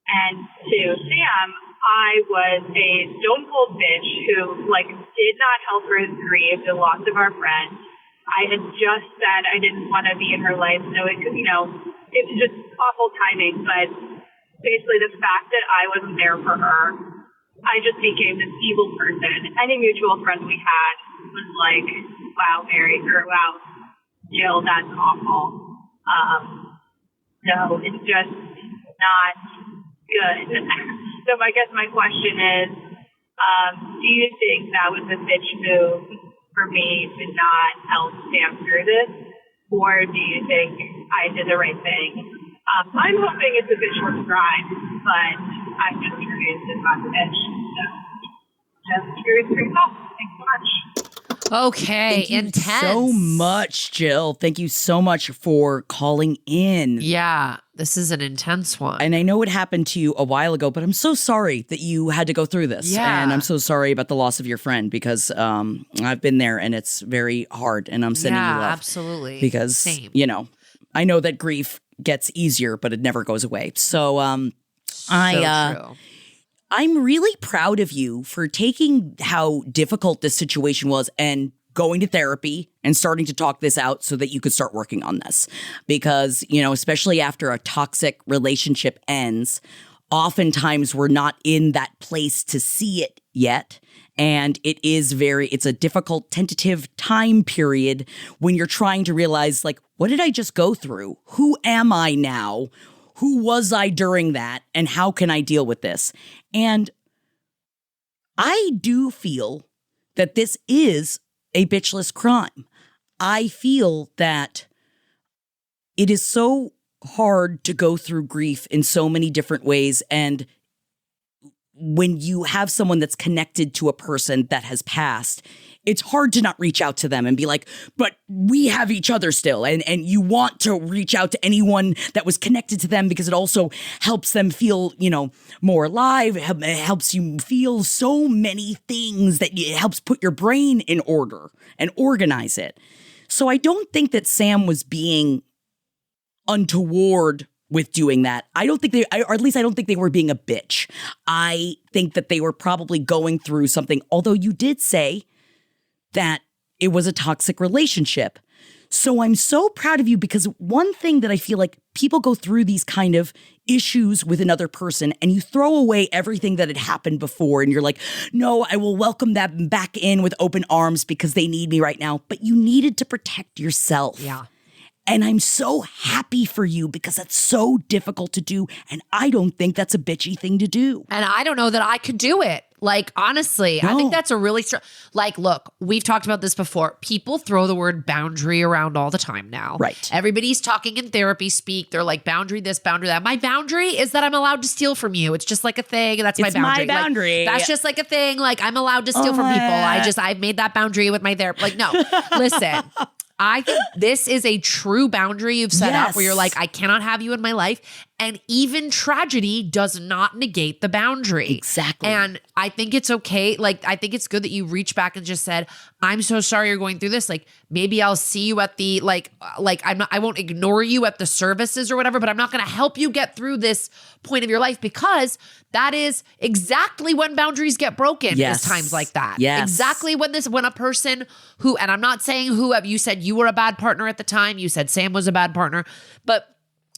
And to Sam, I was a stone cold bitch who, did not help her grieve the loss of our friend. I had just said I didn't want to be in her life, so it could, it's just awful timing. But basically, the fact that I wasn't there for her, I just became this evil person. Any mutual friend we had was like, "Wow, Mary," or "Wow, Jill, that's awful." So it's just not good. So I guess my question is, do you think that was a bitch move for me to not help Sam through this? Or do you think I did the right thing? I'm hoping it's a bitchless crime, but I'm just curious if I'm a bitch. So just curious for your thoughts. Thanks so much. Okay, Thank you intense. so much, Jill. Thank you so much for calling in. Yeah, this is an intense one. And I know it happened to you a while ago, but I'm so sorry that you had to go through this. Yeah. And I'm so sorry about the loss of your friend because I've been there and it's very hard and I'm sending you love. Absolutely. Because, Same. I know that grief gets easier, but it never goes away. So, True. I'm really proud of you for taking how difficult this situation was and going to therapy and starting to talk this out so that you could start working on this. Because, especially after a toxic relationship ends, oftentimes we're not in that place to see it yet. And it's a difficult, tentative time period when you're trying to realize, what did I just go through? Who am I now? Who was I during that? And how can I deal with this? And I do feel that this is a bitchless crime. I feel that it is so hard to go through grief in so many different ways. And when you have someone that's connected to a person that has passed, it's hard to not reach out to them and be like, but we have each other still. And you want to reach out to anyone that was connected to them because it also helps them feel, more alive. It helps you feel so many things that it helps put your brain in order and organize it. So I don't think that Sam was being untoward with doing that. I don't think or at least I don't think they were being a bitch. I think that they were probably going through something, although you did say that it was a toxic relationship. So I'm so proud of you because one thing that I feel like people go through these kind of issues with another person and you throw away everything that had happened before and you're like, no, I will welcome them back in with open arms because they need me right now. But you needed to protect yourself. Yeah. And I'm so happy for you because that's so difficult to do. And I don't think that's a bitchy thing to do. And I don't know that I could do it. Honestly, I think that's a really strong, look, we've talked about this before. People throw the word boundary around all the time now. Right. Everybody's talking in therapy speak. They're like, boundary this, boundary that. My boundary is that I'm allowed to steal from you. It's just like a thing. That's my boundary. My boundary. That's just like a thing. I'm allowed to steal from people. I've made that boundary with my therapist. No, listen. I think this is a true boundary you've set up where you're like, I cannot have you in my life. And even tragedy does not negate the boundary. Exactly. And I think it's okay. I think it's good that you reached back and just said, I'm so sorry you're going through this. Maybe I'll see you at the, I won't ignore you at the services or whatever, but I'm not going to help you get through this point of your life because that is exactly when boundaries get broken is times like that. Yes. Exactly when a person who, and I'm not saying you said you were a bad partner at the time. You said Sam was a bad partner, but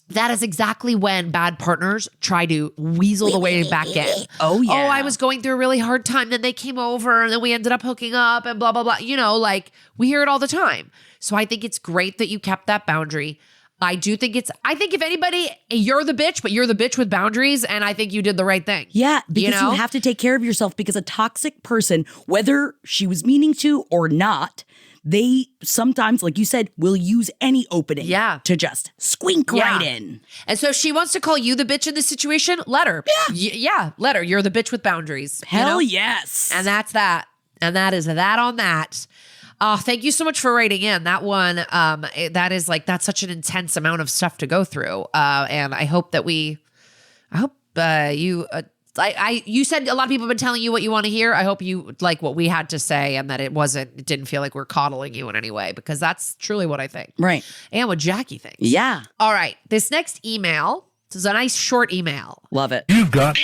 that is exactly when bad partners try to weasel the way back in. Oh, yeah. Oh, I was going through a really hard time. Then they came over and then we ended up hooking up and blah, blah, blah. You know, like we hear it all the time. So I think it's great that you kept that boundary. I think if anybody, you're the bitch, but you're the bitch with boundaries. And I think you did the right thing. Yeah, because you have to take care of yourself, because a toxic person, whether she was meaning to or not, they sometimes, like you said, will use any opening to just squink right in. And so if she wants to call you the bitch in this situation, let her. Yeah, let her. You're the bitch with boundaries. Hell yes. And that's that. And that is that on that. Thank you so much for writing in. That one, that's such an intense amount of stuff to go through. And I hope that you said a lot of people have been telling you what you want to hear. I hope you like what we had to say and that it didn't feel like we're coddling you in any way, because that's truly what I think. Right. And what Jackie thinks. Yeah. All right. This next email, this is a nice short email. Love it. You got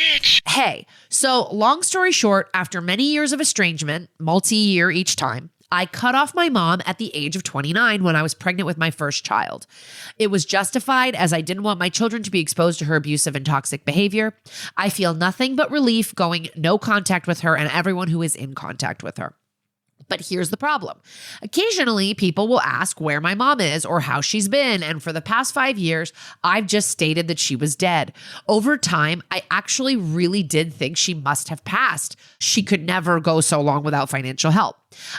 Hey, so long story short, after many years of estrangement, multi-year each time, I cut off my mom at the age of 29 when I was pregnant with my first child. It was justified, as I didn't want my children to be exposed to her abusive and toxic behavior. I feel nothing but relief going no contact with her and everyone who is in contact with her. But here's the problem. Occasionally, people will ask where my mom is or how she's been. And for the past 5 years, I've just stated that she was dead. Over time, I actually really did think she must have passed. She could never go so long without financial help.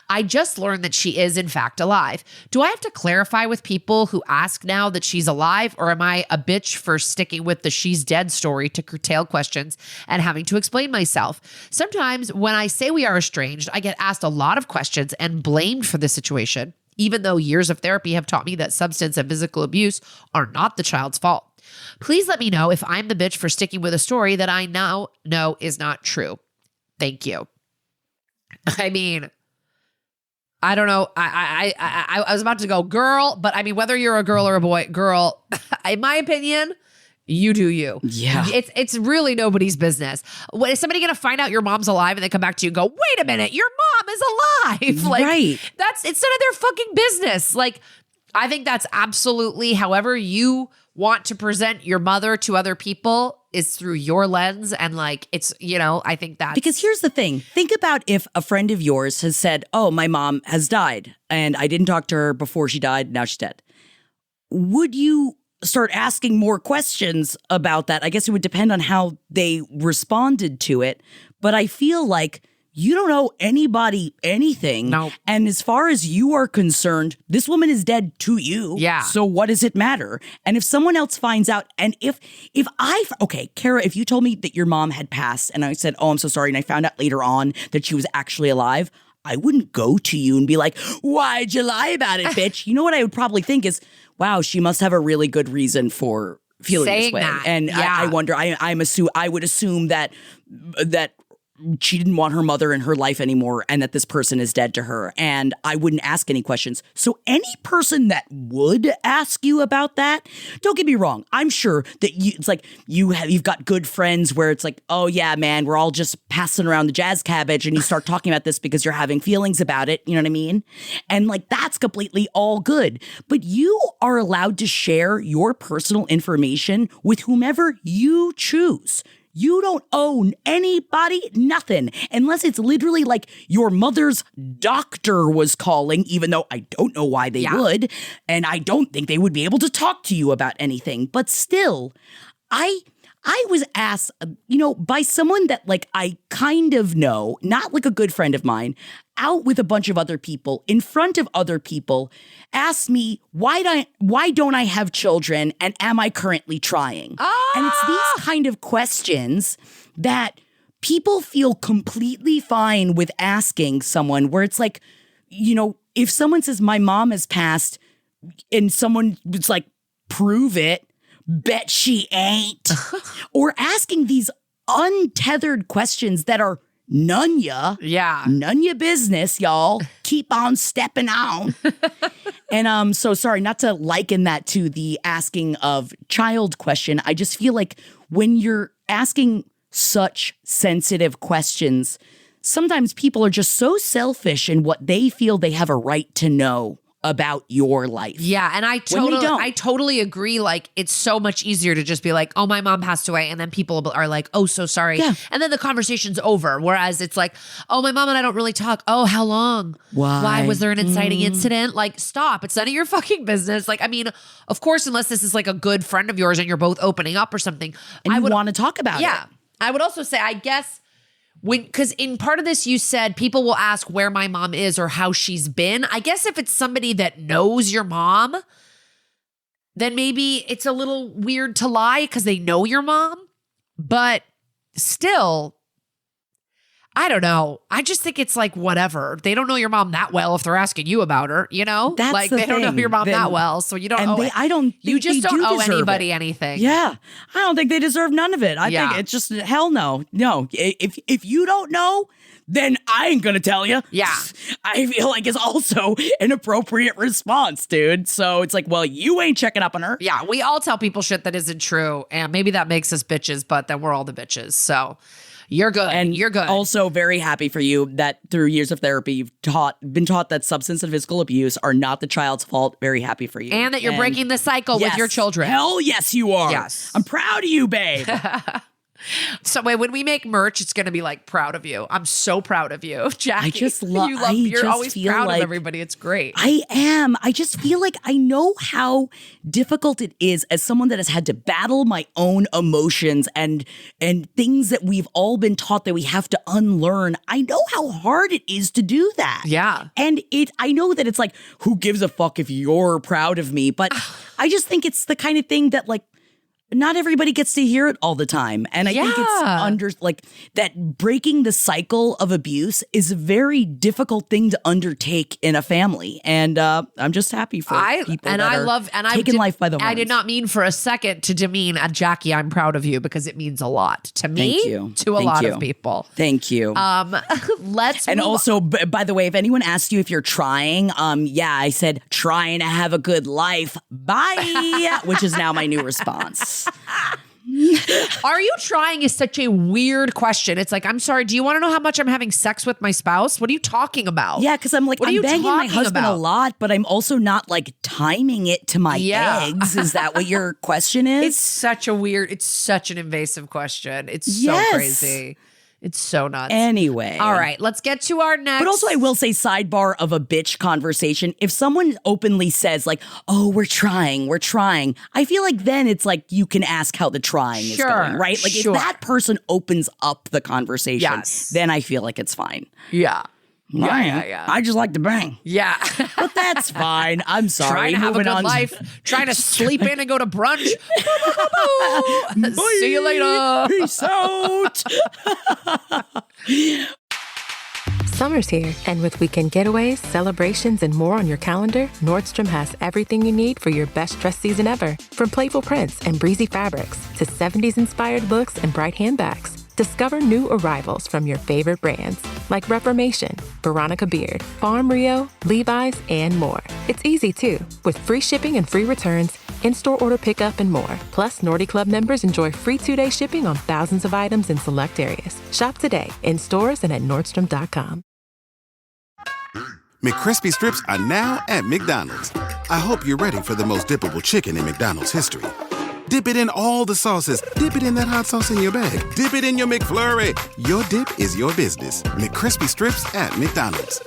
I just learned that she is in fact alive. Do I have to clarify with people who ask now that she's alive, or am I a bitch for sticking with the she's dead story to curtail questions and having to explain myself? Sometimes when I say we are estranged, I get asked a lot of questions and blamed for the situation, even though years of therapy have taught me that substance and physical abuse are not the child's fault. Please let me know if I'm the bitch for sticking with a story that I now know is not true. Thank you. I mean, I don't know. I was about to go girl, but I mean, whether you're a girl or a boy, girl, in my opinion, you do you. Yeah. It's really nobody's business. Is somebody going to find out your mom's alive and they come back to you and go, wait a minute, your mom is alive? Like, right. It's none of their fucking business. Like, I think that's absolutely, however you want to present your mother to other people is through your lens. And like, it's, I think that. Because here's the thing. Think about if a friend of yours has said, oh, my mom has died and I didn't talk to her before she died. Now she's dead. Would you start asking more questions about that? I guess it would depend on how they responded to it. But I feel like you don't owe anybody anything. No. And as far as you are concerned, this woman is dead to you. Yeah. So what does it matter? And if someone else finds out, and okay, Kara, if you told me that your mom had passed and I said, oh, I'm so sorry, and I found out later on that she was actually alive, I wouldn't go to you and be like, why'd you lie about it, bitch? You know what I would probably think is, wow, she must have a really good reason for feeling saying this way. That. And yeah. I wonder, I would assume that she didn't want her mother in her life anymore and that this person is dead to her. And I wouldn't ask any questions. So any person that would ask you about that, don't get me wrong. I'm sure that it's like you've got good friends where it's like, oh yeah, man, we're all just passing around the jazz cabbage and you start talking about this because you're having feelings about it. You know what I mean? And like, that's completely all good. But you are allowed to share your personal information with whomever you choose. You don't own anybody nothing unless it's literally like your mother's doctor was calling, even though I don't know why they would. And I don't think they would be able to talk to you about anything. But still, I was asked, by someone that like I kind of know, not like a good friend of mine, out with a bunch of other people, in front of other people, asked me, why don't I have children and am I currently trying? And it's these kind of questions that people feel completely fine with asking someone where it's like, if someone says my mom has passed and someone was like, prove it, bet she ain't. Or asking these untethered questions that are none ya. Yeah. None ya business, y'all. Keep on stepping on. And so sorry, not to liken that to the asking of child question. I just feel like when you're asking such sensitive questions, sometimes people are just so selfish in what they feel they have a right to know about your life. Yeah, and I When they don't. totally agree. Like, it's so much easier to just be like, "Oh, my mom passed away," and then people are like, "Oh, so sorry," Yeah. and then the conversation's over. Whereas it's like, "Oh, my mom and I don't really talk." Oh, how long? Why? was there an inciting incident? Like, stop! It's none of your fucking business. Like, I mean, of course, unless this is like a good friend of yours and you're both opening up or something, And I you would want to talk about it. Yeah, I would also say, I guess. Because in part of this, you said people will ask where my mom is or how she's been. I guess if it's somebody that knows your mom, then maybe it's a little weird to lie because they know your mom. But still, I don't know. I just think it's like whatever. They don't know your mom that well if they're asking you about her, you know? That's like the they don't know thing. your mom Then- that well, so you don't And owe they, it. I don't think You just they don't do owe deserve anybody it. anything. Yeah. I don't think they deserve none of it. I Yeah. think it's just hell no. No. If you don't know, then I ain't gonna tell you. Yeah. I feel like it's also an appropriate response, dude. So it's like, well, you ain't checking up on her. Yeah, we all tell people shit that isn't true, and maybe that makes us bitches, but then we're all the bitches. So you're good. And you're good. Also very happy for you that through years of therapy, you've been taught that substance and physical abuse are not the child's fault. Very happy for you. and that you're breaking the cycle with Yes. your children. Hell yes, you are. Yes. I'm proud of you, babe. So wait, when we make merch, it's going to be like proud of you. I'm so proud of you, Jackie. I just love. You're always proud of everybody. It's great. I am. I just feel like I know how difficult it is as someone that has had to battle my own emotions and things that we've all been taught that we have to unlearn. I know how hard it is to do that. Yeah. And I know that it's like, who gives a fuck if you're proud of me? But I just think it's the kind of thing that like, not everybody gets to hear it all the time. And I think it's that breaking the cycle of abuse is a very difficult thing to undertake in a family. And I'm just happy for people taking life by the horns. I did not mean for a second to demean Jackie. I'm proud of you because it means a lot to me, Thank you. to a Thank lot you. of people. Thank you. Let's And move also, by the way, if anyone asks you if you're trying, I said trying to have a good life. Bye, which is now my new response. Are you trying is such a weird question. It's like, I'm sorry, do you want to know how much I'm having sex with my spouse? What are you talking about? Yeah, because I'm like, What are I'm you banging my talking husband about? a lot, but I'm also not like timing it to my Yeah. eggs. Is that what your question is? It's such an invasive question. It's so Yes. crazy. It's so nuts. Anyway. All right, let's get to our next. But also, I will say, sidebar of a bitch conversation. If someone openly says, like, oh, we're trying, I feel like then it's like you can ask how the trying is going, right? Like, sure. if that person opens up the conversation, Yes. then I feel like it's fine. Yeah. Yeah. I just like to bang. Yeah. But that's fine. I'm sorry. Trying to have a Moving good on. life. Trying to sleep in and go to brunch. See you later. Peace out. Summer's here, and with weekend getaways, celebrations, and more on your calendar, Nordstrom has everything you need for your best dress season ever. From playful prints and breezy fabrics to 70s-inspired looks and bright handbags, discover new arrivals from your favorite brands like Reformation, Veronica Beard, Farm Rio, Levi's, and more. It's easy, too, with free shipping and free returns, in-store order pickup, and more. Plus, Nordy Club members enjoy free 2-day shipping on thousands of items in select areas. Shop today in stores and at Nordstrom.com. McCrispy strips are now at McDonald's. I hope you're ready for the most dippable chicken in McDonald's history. Dip it in all the sauces. Dip it in that hot sauce in your bag. Dip it in your McFlurry. Your dip is your business. McCrispy strips at McDonald's.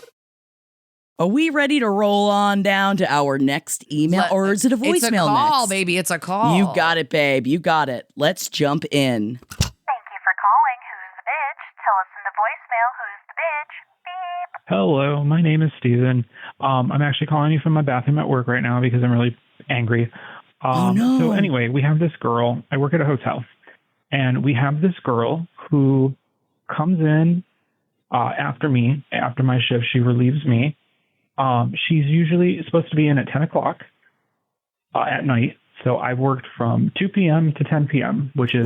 Are we ready to roll on down to our next email? Or is it a voicemail It's a call, next? baby. It's a call. You got it, babe. You got it. Let's jump in. Thank you for calling Who's the Bitch? Tell us in the voicemail who's the bitch. Beep. Hello, my name is Steven. I'm actually calling you from my bathroom at work right now because I'm really angry. Oh, no. So anyway, we have this girl. I work at a hotel. And we have this girl who comes in after me, after my shift. She relieves me. She's usually supposed to be in at 10 o'clock at night. So I've worked from 2 p.m. to 10 p.m., which is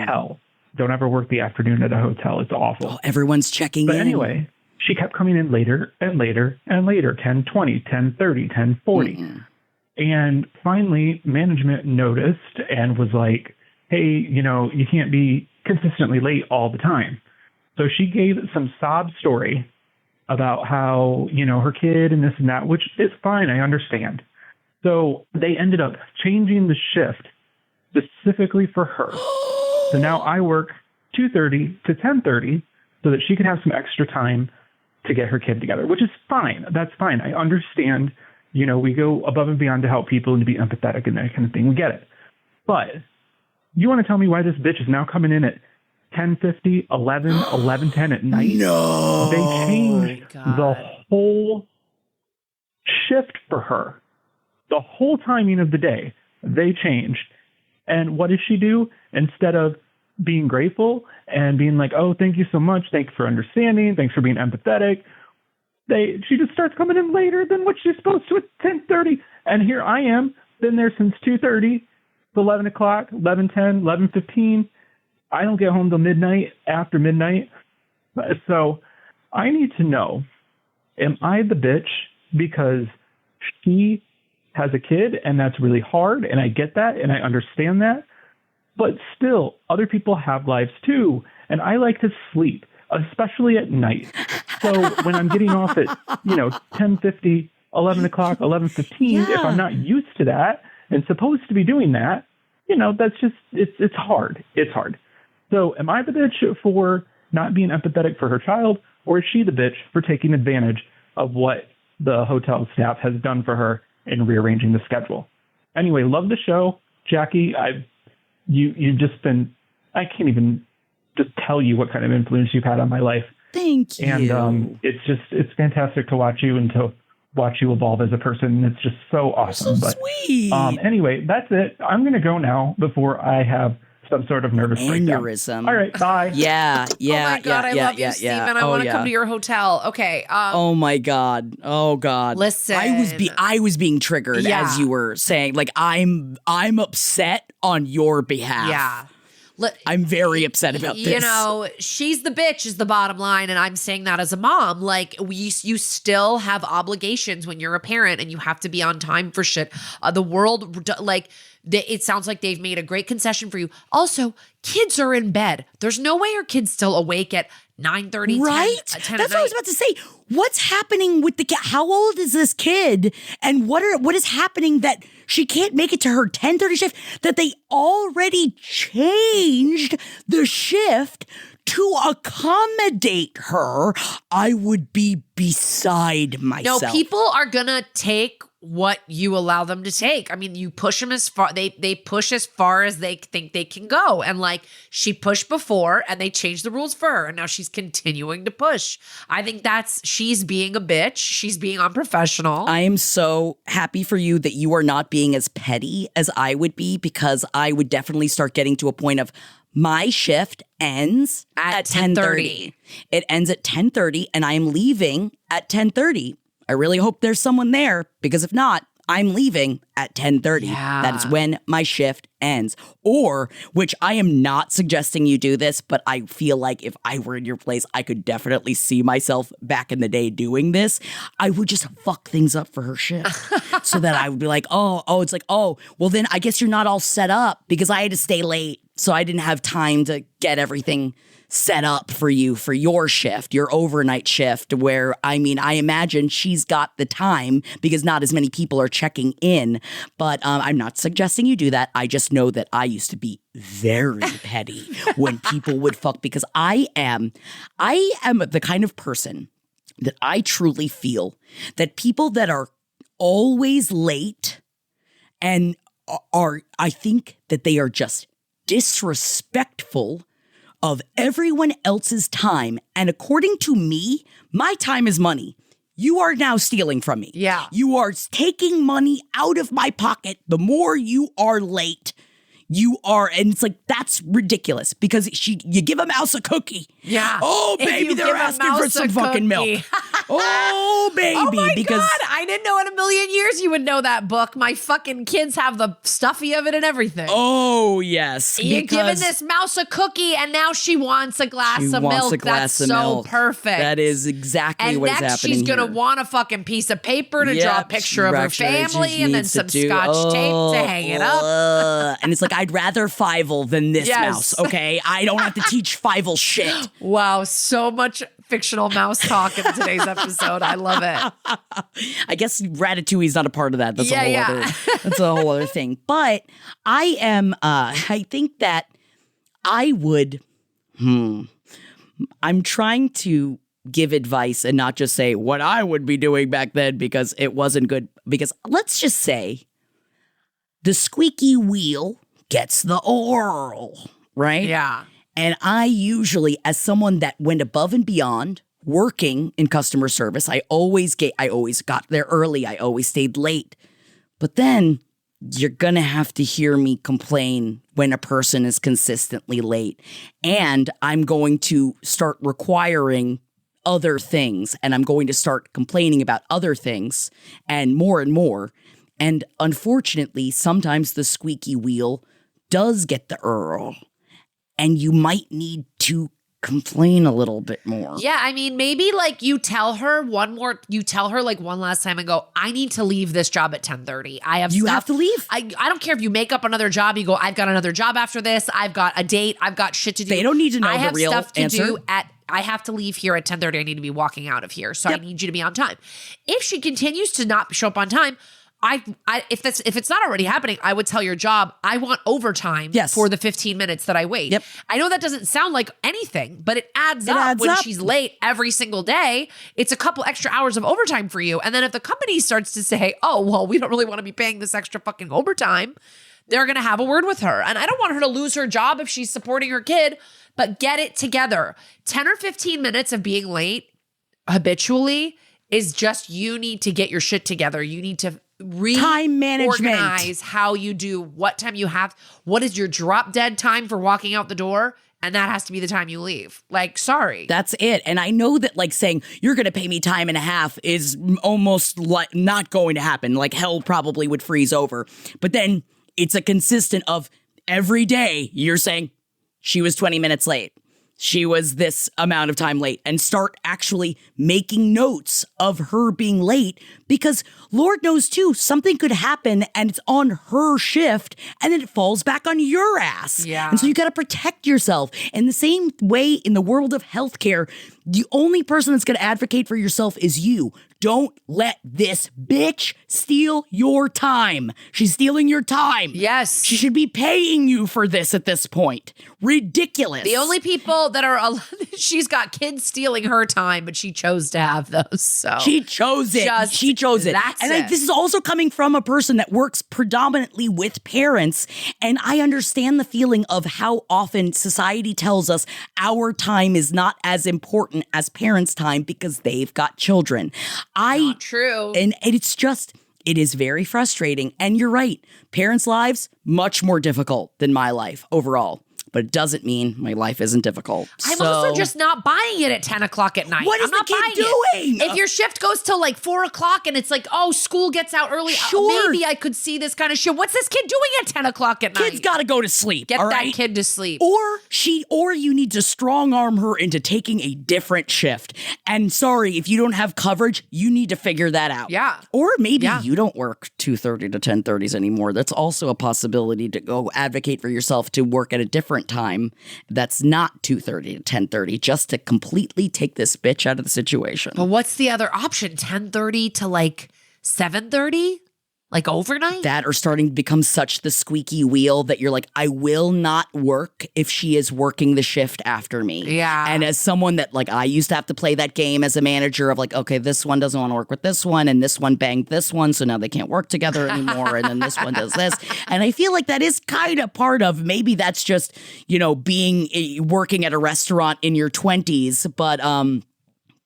hell. Don't ever work the afternoon at a hotel. It's awful. Oh, everyone's checking But in. anyway, she kept coming in later and later and later, 10:20, 10:30, 10:40. Mm-hmm. And finally, management noticed and was like, hey, you can't be consistently late all the time. So she gave some sob story about how, her kid and this and that, which is fine. I understand. So they ended up changing the shift specifically for her. So now I work 2:30 to 10:30 so that she could have some extra time to get her kid together, which is fine. That's fine. I understand, we go above and beyond to help people and to be empathetic and that kind of thing. We get it. But you want to tell me why this bitch is now coming in at 10:50, 11, 11:10 at night? No. They changed the whole shift for her. The whole timing of the day, they changed. And what does she do? Instead of being grateful and being like, oh, thank you so much. Thanks for understanding. Thanks for being empathetic. She just starts coming in later than what she's supposed to at 10:30. And here I am, been there since 2:30 to 11 o'clock, 11:10, 11:15. I don't get home till midnight, after midnight. So I need to know, am I the bitch because she has a kid and that's really hard, and I get that and I understand that, but still other people have lives too, and I like to sleep, especially at night. So when I'm getting off at 10:50, 11 o'clock, 11:15, if I'm not used to that and supposed to be doing that, that's just it's hard. It's hard. So am I the bitch for not being empathetic for her child, or is she the bitch for taking advantage of what the hotel staff has done for her in rearranging the schedule? Anyway, love the show, Jackie. You've just been, I can't even just tell you what kind of influence you've had on my life. Thank you. And it's fantastic to watch you and to watch you evolve as a person. It's just so awesome. So sweet. Anyway, that's it. I'm going to go now before I have some sort of nervous breakdown. All right, bye. Yeah. Oh my God, I love you, Steven. I want to come to your hotel. Okay. Oh my God. Oh God. Listen. I was being triggered as you were saying. Like I'm upset on your behalf. Yeah. I'm very upset about this. She's the bitch is the bottom line. And I'm saying that as a mom. Like, you still have obligations when you're a parent and you have to be on time for shit. The world, it sounds like they've made a great concession for you. Also, kids are in bed. There's no way your kid's still awake at 9:30, right? 10 That's what I was about to say. What's happening with the kid? How old is this kid? And what is happening that she can't make it to her 10:30 shift? That they already changed the shift to accommodate her? I would be beside myself. No, people are gonna take what you allow them to take. I mean, you push them as far, they push as far as they think they can go. And she pushed before and they changed the rules for her. And now she's continuing to push. I think she's being a bitch. She's being unprofessional. I am so happy for you that you are not being as petty as I would be, because I would definitely start getting to a point of my shift ends at 10:30. It ends at 10:30 and I am leaving at 10:30. I really hope there's someone there, because if not, I'm leaving at 10:30. Yeah. That is when my shift ends. Or, which I am not suggesting you do this, but I feel like if I were in your place, I could definitely see myself back in the day doing this. I would just fuck things up for her shift. So that I would be like, it's like, well then I guess you're not all set up, because I had to stay late. So I didn't have time to get everything set up for you for your shift, your overnight shift, where, I imagine she's got the time because not as many people are checking in. But I'm not suggesting you do that. I just know that I used to be very petty when people would fuck, because I am the kind of person that I truly feel that people that are always late and I think that they are just disrespectful of everyone else's time. And according to me, my time is money. You are now stealing from me. Yeah. You are taking money out of my pocket the more you are late. And it's like, that's ridiculous, because you give a mouse a cookie. Yeah. Oh, baby, they're asking for some fucking milk. Oh, baby. Oh my because God, I didn't know in a million years you would know that book. My fucking kids have the stuffy of it and everything. Oh, yes. You're giving this mouse a cookie and now she wants a glass of milk. That's so perfect. That is exactly what is happening. And next she's going to want a fucking piece of paper to draw a picture of her family and then some scotch tape to hang it up. And it's like, I'd rather Fievel than this mouse, okay? I don't have to teach Fievel shit. Wow, so much fictional mouse talk in today's episode. I love it. I guess Ratatouille's not a part of that. That's That's a whole other thing. But I think that I would, I'm trying to give advice and not just say what I would be doing back then because it wasn't good. Because let's just say the squeaky wheel gets the oil, right? Yeah. And I usually, as someone that went above and beyond working in customer service, I always got there early. I always stayed late. But then you're going to have to hear me complain when a person is consistently late. And I'm going to start requiring other things, and I'm going to start complaining about other things and more. And unfortunately, sometimes the squeaky wheel does get the Earl, and you might need to complain a little bit more. Yeah, I mean, maybe like you tell her one last time and go, I need to leave this job at 10:30. You have to leave. I don't care if you make up another job. You go, I've got another job after this. I've got a date. I've got shit to do. They don't need to know the real answer. I have stuff to do I have to leave here at 10:30. I need to be walking out of here. So I need you to be on time. If she continues to not show up on time, if it's not already happening, I would tell your job, I want overtime for the 15 minutes that I wait. Yep. I know that doesn't sound like anything, but it adds up when she's late every single day. It's a couple extra hours of overtime for you. And then if the company starts to say, oh, well, we don't really want to be paying this extra fucking overtime, they're going to have a word with her. And I don't want her to lose her job if she's supporting her kid, but get it together. 10 or 15 minutes of being late habitually is just, you need to get your shit together. You need to time management, organize how you do, what time you have, what is your drop dead time for walking out the door, and that has to be the time you leave. Like, sorry. That's it. And I know that like saying you're going to pay me time and a half is almost like not going to happen. Like hell probably would freeze over. But then it's a consistent of every day you're saying she was 20 minutes late. She was this amount of time late, and start actually making notes of her being late, because Lord knows too, something could happen and it's on her shift and then it falls back on your ass. Yeah. And so you got to protect yourself. In the same way, in the world of healthcare, the only person that's going to advocate for yourself is you. Don't let this bitch steal your time. She's stealing your time. Yes. She should be paying you for this at this point. Ridiculous. The only people that are, she's got kids stealing her time, but she chose to have those. So she chose it. She chose it. And this is also coming from a person that works predominantly with parents. And I understand the feeling of how often society tells us our time is not as important as parents' time because they've got children. Not true. And it's just, it is very frustrating. And you're right. Parents' lives, much more difficult than my life overall. But it doesn't mean my life isn't difficult. I'm also just not buying it at 10 o'clock at night. What is I'm not the kid buying doing? It. If your shift goes till like 4 o'clock and it's like, oh, school gets out early, maybe I could see this kind of shit. What's this kid doing at 10 o'clock at night? Kid's got to go to sleep. Get all that right? kid to sleep. Or you need to strong arm her into taking a different shift. And sorry, if you don't have coverage, you need to figure that out. Yeah. Or maybe you don't work 2:30 to 10:30s anymore. That's also a possibility to go advocate for yourself to work at a different time. That's not 2:30 to 10:30, just to completely take this bitch out of the situation. But what's the other option? 10:30 to like 7:30? Like overnight? That are starting to become such the squeaky wheel that you're like, I will not work if she is working the shift after me. Yeah. And as someone that like, I used to have to play that game as a manager of like, okay, this one doesn't want to work with this one and this one banged this one. So now they can't work together anymore. And then this one does this. And I feel like that is kind of part of, maybe that's just, working at a restaurant in your 20s. But,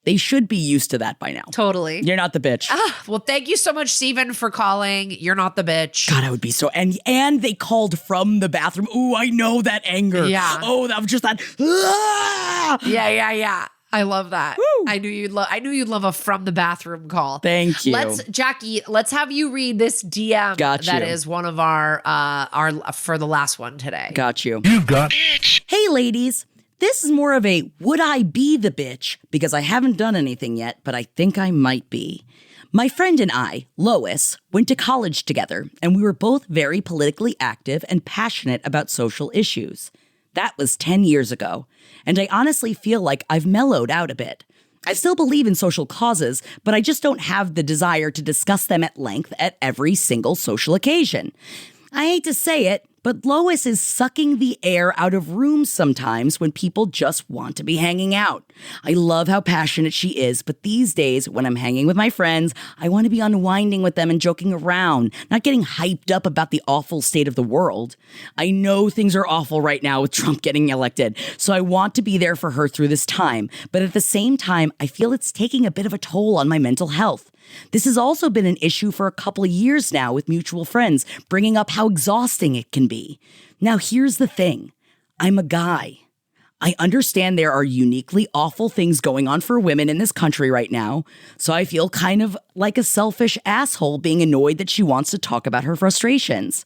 they should be used to that by now. Totally. You're not the bitch. Well, thank you so much, Steven, for calling. You're not the bitch. God, I would be so... And they called from the bathroom. Ooh, I know that anger. Yeah. Oh, that was just that... Yeah. I love that. Woo. I knew you'd love a from the bathroom call. Thank you. Jackie, let's have you read this DM. Got you. That is one of our for the last one today. Got you. You've got bitch. Hey, ladies. This is more of a would I be the bitch, because I haven't done anything yet, but I think I might be. My friend and I, Lois, went to college together, and we were both very politically active and passionate about social issues. That was 10 years ago, and I honestly feel like I've mellowed out a bit. I still believe in social causes, but I just don't have the desire to discuss them at length at every single social occasion. I hate to say it, but Lois is sucking the air out of rooms sometimes when people just want to be hanging out. I love how passionate she is, but these days, when I'm hanging with my friends, I want to be unwinding with them and joking around, not getting hyped up about the awful state of the world. I know things are awful right now with Trump getting elected, so I want to be there for her through this time, but at the same time, I feel it's taking a bit of a toll on my mental health. This has also been an issue for a couple of years now with mutual friends, bringing up how exhausting it can be. Now, here's the thing. I'm a guy. I understand there are uniquely awful things going on for women in this country right now, so I feel kind of like a selfish asshole being annoyed that she wants to talk about her frustrations.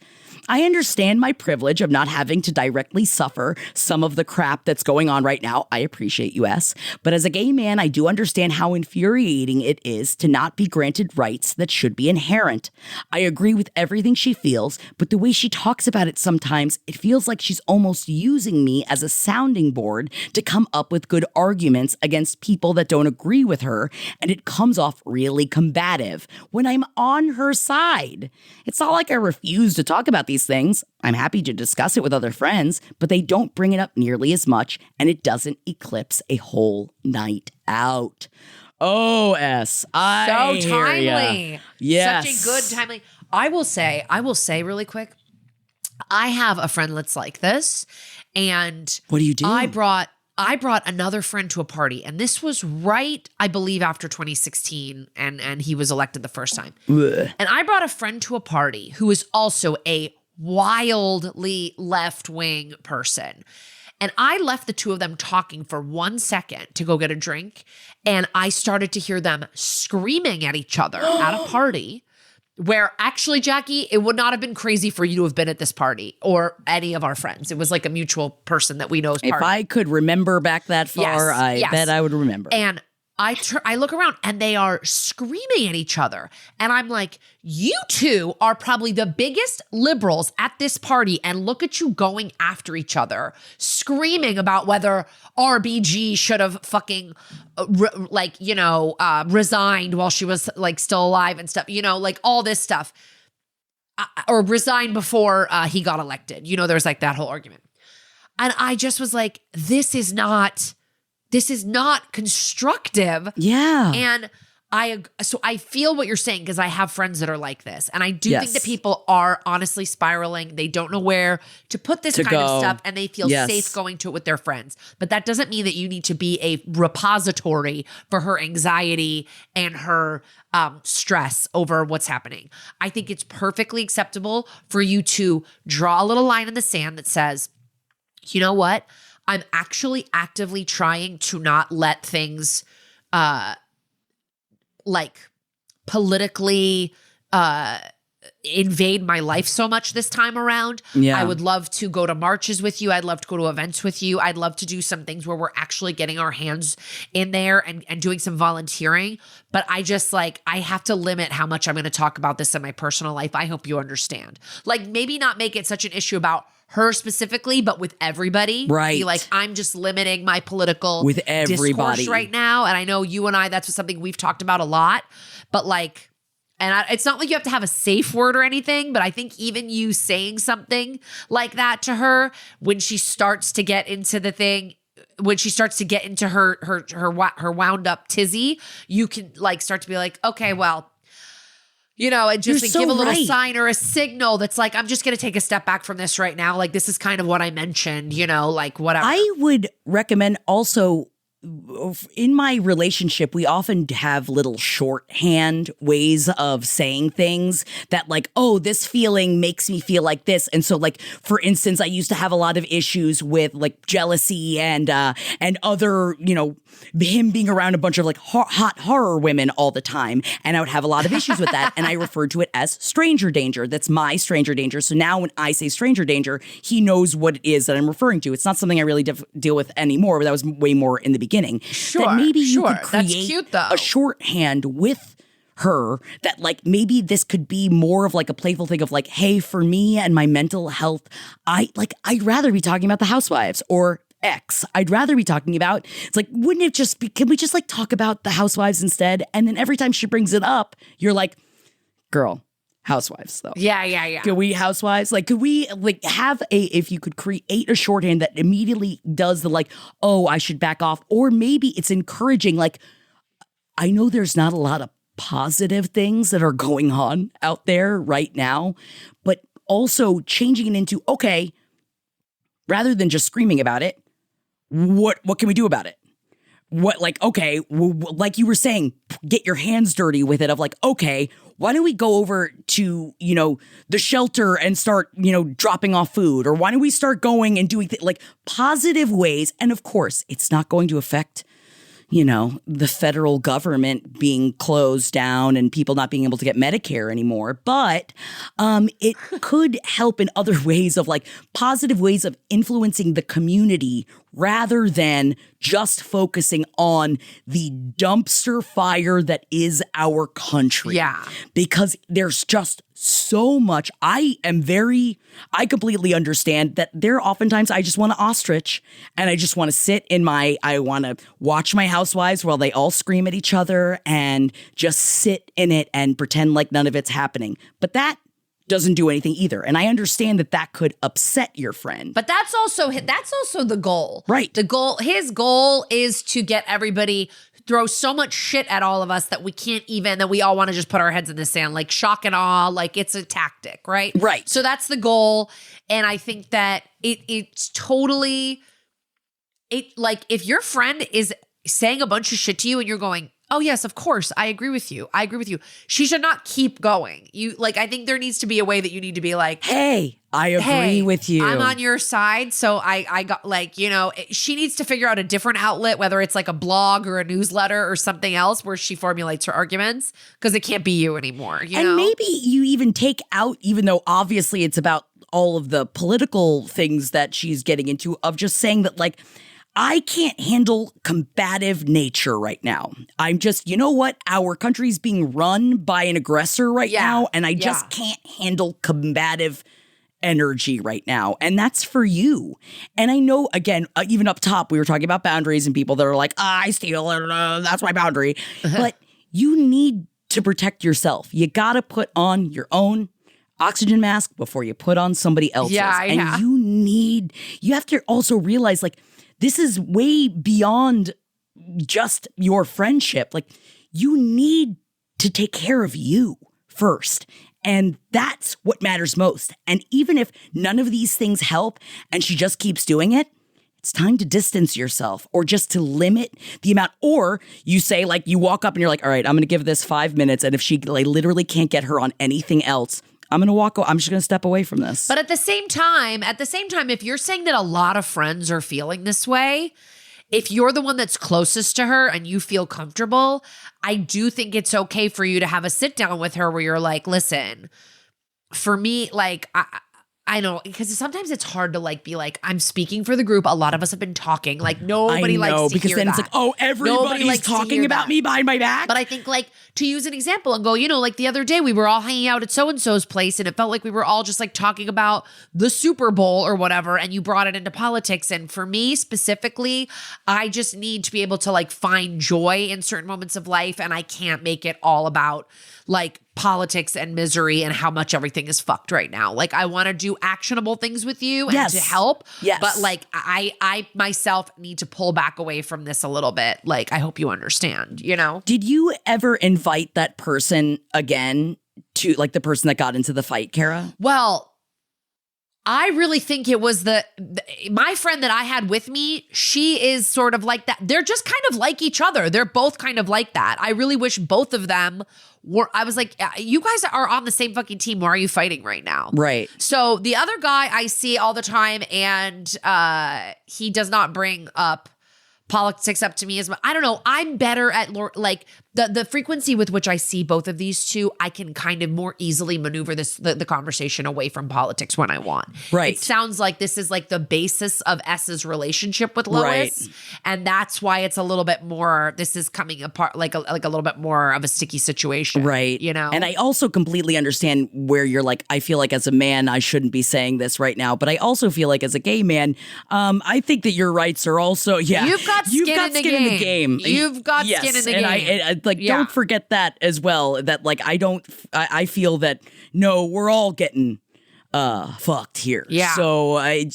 I understand my privilege of not having to directly suffer some of the crap that's going on right now. I appreciate US. But as a gay man, I do understand how infuriating it is to not be granted rights that should be inherent. I agree with everything she feels, but the way she talks about it sometimes, it feels like she's almost using me as a sounding board to come up with good arguments against people that don't agree with her, and it comes off really combative when I'm on her side. It's not like I refuse to talk about these things. I'm happy to discuss it with other friends, but they don't bring it up nearly as much, and it doesn't eclipse a whole night out. O.S. I So hear ya. timely. Yes. Such a good timely. I will say really quick, I have a friend that's like this. And what do you do? I brought another friend to a party, and this was right, I believe, after 2016, and he was elected the first time. Ugh. And I brought a friend to a party who is also a wildly left-wing person. And I left the two of them talking for 1 second to go get a drink, and I started to hear them screaming at each other at a party where actually, Jackie, it would not have been crazy for you to have been at this party or any of our friends. It was like a mutual person that we know's party. If I could remember back that far, Yes, I bet I would remember. And I look around and they are screaming at each other. And I'm like, you two are probably the biggest liberals at this party. And look at you going after each other, screaming about whether RBG should have fucking resigned while she was like still alive and stuff, like all this stuff. Or resigned before he got elected. There's like that whole argument. And I just was like, this is not constructive. Yeah. And I feel what you're saying because I have friends that are like this. And I do Yes. think that people are honestly spiraling. They don't know where to put this To kind of go. stuff, and they feel Yes. safe going to it with their friends. But that doesn't mean that you need to be a repository for her anxiety and her stress over what's happening. I think it's perfectly acceptable for you to draw a little line in the sand that says, you know what? I'm actually actively trying to not let things politically invade my life so much this time around. Yeah. I would love to go to marches with you. I'd love to go to events with you. I'd love to do some things where we're actually getting our hands in there and doing some volunteering. But I just I have to limit how much I'm going to talk about this in my personal life. I hope you understand. Maybe not make it such an issue about her specifically, but with everybody. Right. Be like, I'm just limiting my political With everybody discourse right now. And I know you and I, that's something we've talked about a lot. But it's not like you have to have a safe word or anything, but I think even you saying something like that to her when she starts to get into the thing, when she starts to get into her wound up tizzy, you can start to be like, okay, well, and just You're so give a little right. sign or a signal that's like, I'm just going to take a step back from this right now. This is kind of what I mentioned, whatever. I would recommend also, in my relationship, we often have little shorthand ways of saying things that oh, this feeling makes me feel like this. And so for instance, I used to have a lot of issues with jealousy and other, him being around a bunch of hot horror women all the time. And I would have a lot of issues with that. And I referred to it as stranger danger. That's my stranger danger. So now when I say stranger danger, he knows what it is that I'm referring to. It's not something I really deal with anymore, but that was way more in the beginning. Sure, that maybe you could That's create cute, though. a shorthand with her that maybe this could be more of a playful thing of hey, for me and my mental health, I'd rather be talking about the housewives, or X. I'd rather be talking about, it's like, wouldn't it just be, can we just like talk about the housewives instead? And then every time she brings it up, you're like, girl, housewives though. Yeah. Could we housewives? Like, could we like have if you could create a shorthand that immediately does the like, oh, I should back off. Or maybe it's encouraging. Like, I know there's not a lot of positive things that are going on out there right now, but also changing it into, okay, rather than just screaming about it, what can we do about it? What, like, okay, like you were saying, get your hands dirty with it of like, okay, why don't we go over to, the shelter and start, dropping off food? Or why don't we start going and doing like positive ways? And of course, it's not going to affect, the federal government being closed down and people not being able to get Medicare anymore. But it could help in other ways of like positive ways of influencing the community rather than just focusing on the dumpster fire that is our country. Yeah. Because there's just so much. I completely understand that there oftentimes I just want to ostrich and I just want to sit I want to watch my housewives while they all scream at each other and just sit in it and pretend like none of it's happening. But that doesn't do anything either. And I understand that could upset your friend. But that's also the goal. Right. His goal is to get everybody throw so much shit at all of us that we can't even, that we all want to just put our heads in the sand, like shock and awe, like it's a tactic, right? Right. So that's the goal. And I think that it's totally, like if your friend is saying a bunch of shit to you and you're going, oh yes, of course, I agree with you. She should not keep going. I think there needs to be a way that you need to be like, hey, I agree with you. I'm on your side. So I got she needs to figure out a different outlet, whether it's like a blog or a newsletter or something else where she formulates her arguments, because it can't be you anymore. And maybe you even take out, even though obviously it's about all of the political things that she's getting into, of just saying that like, I can't handle combative nature right now. I'm just, you know what? Our country's being run by an aggressor right now, and I just can't handle combative energy right now. And that's for you. And I know, again, even up top, we were talking about boundaries and people that are like, I steal, that's my boundary. But you need to protect yourself. You got to put on your own oxygen mask before you put on somebody else's. And you have to also realize, like, this is way beyond just your friendship. Like, you need to take care of you first. And that's what matters most. And even if none of these things help and she just keeps doing it, it's time to distance yourself or just to limit the amount. Or you say, like, you walk up and you're like, all right, I'm going to give this 5 minutes. And if she literally can't get her on anything else, I'm just going to step away from this. But at the same time, if you're saying that a lot of friends are feeling this way, if you're the one that's closest to her and you feel comfortable, I do think it's okay for you to have a sit down with her where you're like, listen, for me, like, I know, because sometimes it's hard to like be like, I'm speaking for the group. A lot of us have been talking. Like, nobody likes to hear that. Because then it's like, oh, everybody's talking about me behind my back. But I think, like, to use an example and go, like the other day we were all hanging out at so-and-so's place and it felt like we were all just like talking about the Super Bowl or whatever, and you brought it into politics. And for me specifically, I just need to be able to like find joy in certain moments of life, and I can't make it all about like politics and misery and how much everything is fucked right now. Like, I want to do actionable things with you and to help. Yes. But like, I myself need to pull back away from this a little bit. Like, I hope you understand, Did you ever invite that person again to, like, the person that got into the fight, Kara? Well, I really think it was my friend that I had with me. She is sort of like that. They're just kind of like each other. They're both kind of like that. I really wish both of them were. I was like, you guys are on the same fucking team. Why are you fighting right now? Right. So the other guy I see all the time, and he does not bring up politics up to me as much. I don't know. I'm better at like the frequency with which I see both of these two. I can kind of more easily maneuver the conversation away from politics when I want. Right. It sounds like this is like the basis of S's relationship with Lois, Right. and that's why it's a little bit more. This is coming apart like a little bit more of a sticky situation, Right. You know. And I also completely understand where you're like, I feel like as a man, I shouldn't be saying this right now, but I also feel like as a gay man, I think that your rights are also, You've got skin in the game. You've got skin in the and game. Don't forget that as well. That like I feel that no, we're all getting fucked here. Yeah. So I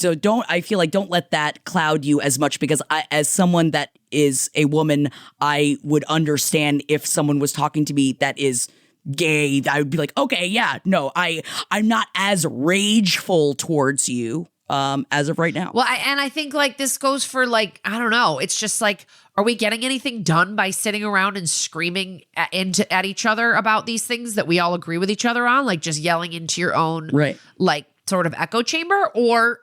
feel like don't let that cloud you as much, because as someone that is a woman, I would understand if someone was talking to me that is gay. I would be like, okay, yeah, no, I'm not as rageful towards you as of right now. Well, I think like this goes for like, I don't know. It's just like, are we getting anything done by sitting around and screaming at each other about these things that we all agree with each other on? Like just yelling into your own like sort of echo chamber? Or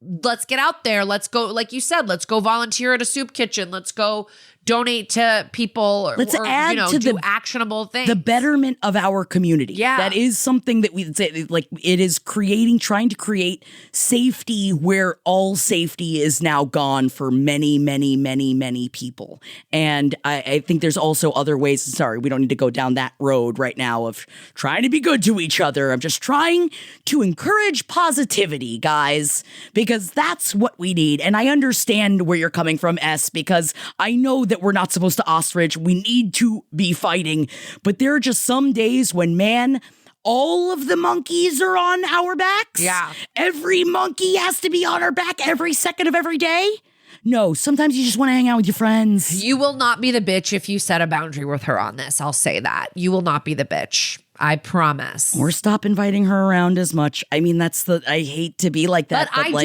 let's get out there. Let's go, like you said, let's go volunteer at a soup kitchen. Let's go donate to people, Let's add to do the actionable things. The betterment of our community. Yeah. That is something that we say, like it is trying to create safety where all safety is now gone for many, many, many, many people. And I think there's also other ways. Sorry, we don't need to go down that road right now of trying to be good to each other. I'm just trying to encourage positivity, guys, because that's what we need. And I understand where you're coming from, S, because I know that we're not supposed to ostrich. We need to be fighting. But there are just some days when, man, all of the monkeys are on our backs. Yeah. Every monkey has to be on our back every second of every day. No, sometimes you just want to hang out with your friends. You will not be the bitch if you set a boundary with her on this. I'll say that. You will not be the bitch. I promise. Or stop inviting her around as much. I mean, I hate to be like that. But I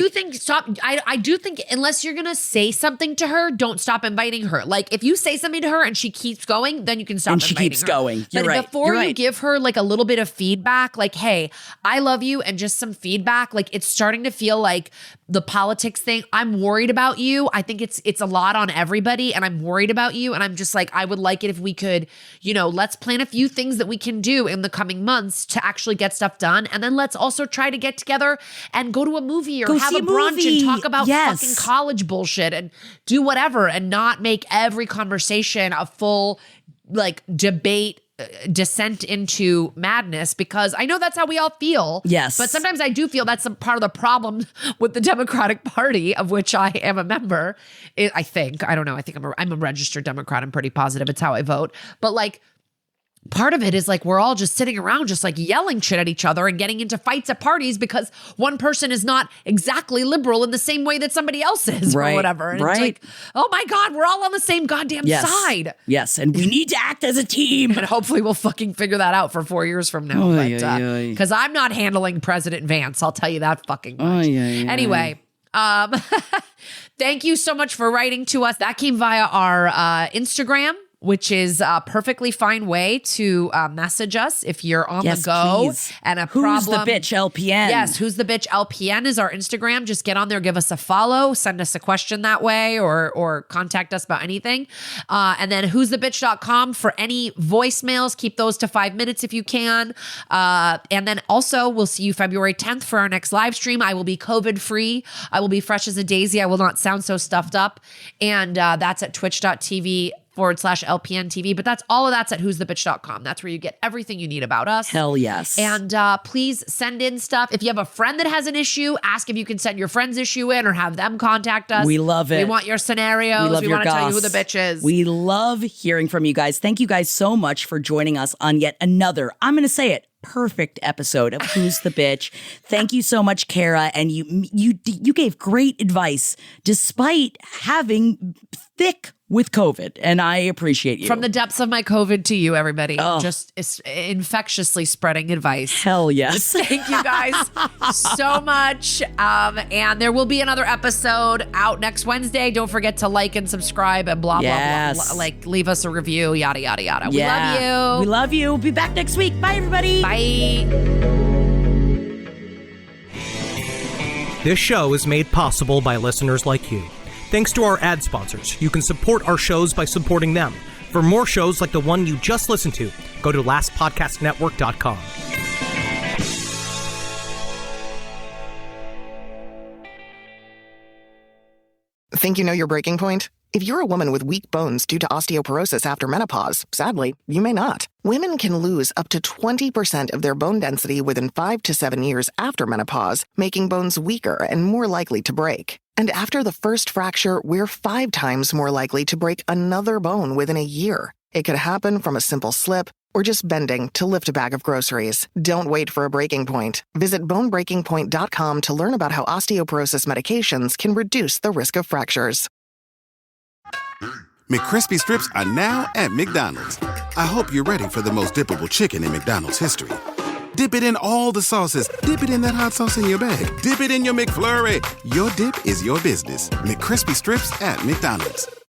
do think unless you're going to say something to her, don't stop inviting her. Like if you say something to her and she keeps going, then you can stop inviting her. And she keeps going. You're but right. before You're you right. give her like a little bit of feedback, like, hey, I love you, and just some feedback, like it's starting to feel like the politics thing. I'm worried about you. I think it's a lot on everybody, and I'm worried about you. And I'm just like, I would like it if we could, let's plan a few things that we can do in the coming months to actually get stuff done. And then let's also try to get together and go to a movie or Go have see a a brunch movie. and talk about Yes. fucking college bullshit and do whatever, and not make every conversation a full like debate descent into madness, because I know that's how we all feel. Yes. But sometimes I do feel that's a part of the problem with the Democratic Party, of which I am a member. I think. I don't know. I think I'm a registered Democrat. I'm pretty positive it's how I vote. But like, part of it is like we're all just sitting around just like yelling shit at each other and getting into fights at parties because one person is not exactly liberal in the same way that somebody else is, or whatever. And it's like, oh my God, we're all on the same goddamn side. Yes, and we need to act as a team. And hopefully we'll fucking figure that out for 4 years from now. Because I'm not handling President Vance, I'll tell you that fucking much. Anyway, thank you so much for writing to us. That came via our Instagram, which is a perfectly fine way to message us if you're on the go. Please. And a Who's problem. the bitch LPN? Yes, Who's the Bitch LPN is our Instagram. Just get on there, give us a follow, send us a question that way, or contact us about anything. And then who'sthebitch.com for any voicemails. Keep those to 5 minutes if you can. And then also, we'll see you February 10th for our next live stream. I will be COVID-free. I will be fresh as a daisy. I will not sound so stuffed up. And that's at twitch.tv/LPN TV. But all of that's at who'sthebitch.com. That's where you get everything you need about us. Hell yes. And please send in stuff. If you have a friend that has an issue, ask if you can send your friend's issue in or have them contact us. We love it. We want your scenarios. We want to tell you who the bitch is. We love hearing from you guys. Thank you guys so much for joining us on yet another, I'm going to say it, perfect episode of Who's the Bitch. Thank you so much, Kara. And you gave great advice despite having thick with COVID, and I appreciate you. From the depths of my COVID to you, everybody. Just infectiously spreading advice. Hell yes. Thank you guys so much. And there will be another episode out next Wednesday. Don't forget to like and subscribe and blah, blah, blah. Like, leave us a review, yada, yada, yada. We love you. We love you. We'll be back next week. Bye, everybody. Bye. This show is made possible by listeners like you. Thanks to our ad sponsors, you can support our shows by supporting them. For more shows like the one you just listened to, go to lastpodcastnetwork.com. Think you know your breaking point? If you're a woman with weak bones due to osteoporosis after menopause, sadly, you may not. Women can lose up to 20% of their bone density within 5 to 7 years after menopause, making bones weaker and more likely to break. And after the first fracture, we're 5 times more likely to break another bone within a year. It could happen from a simple slip or just bending to lift a bag of groceries. Don't wait for a breaking point. Visit bonebreakingpoint.com to learn about how osteoporosis medications can reduce the risk of fractures. McCrispy strips are now at McDonald's. I hope you're ready for the most dippable chicken in McDonald's history. Dip it in all the sauces. Dip it in that hot sauce in your bag. Dip it in your McFlurry. Your dip is your business. McCrispy strips at McDonald's.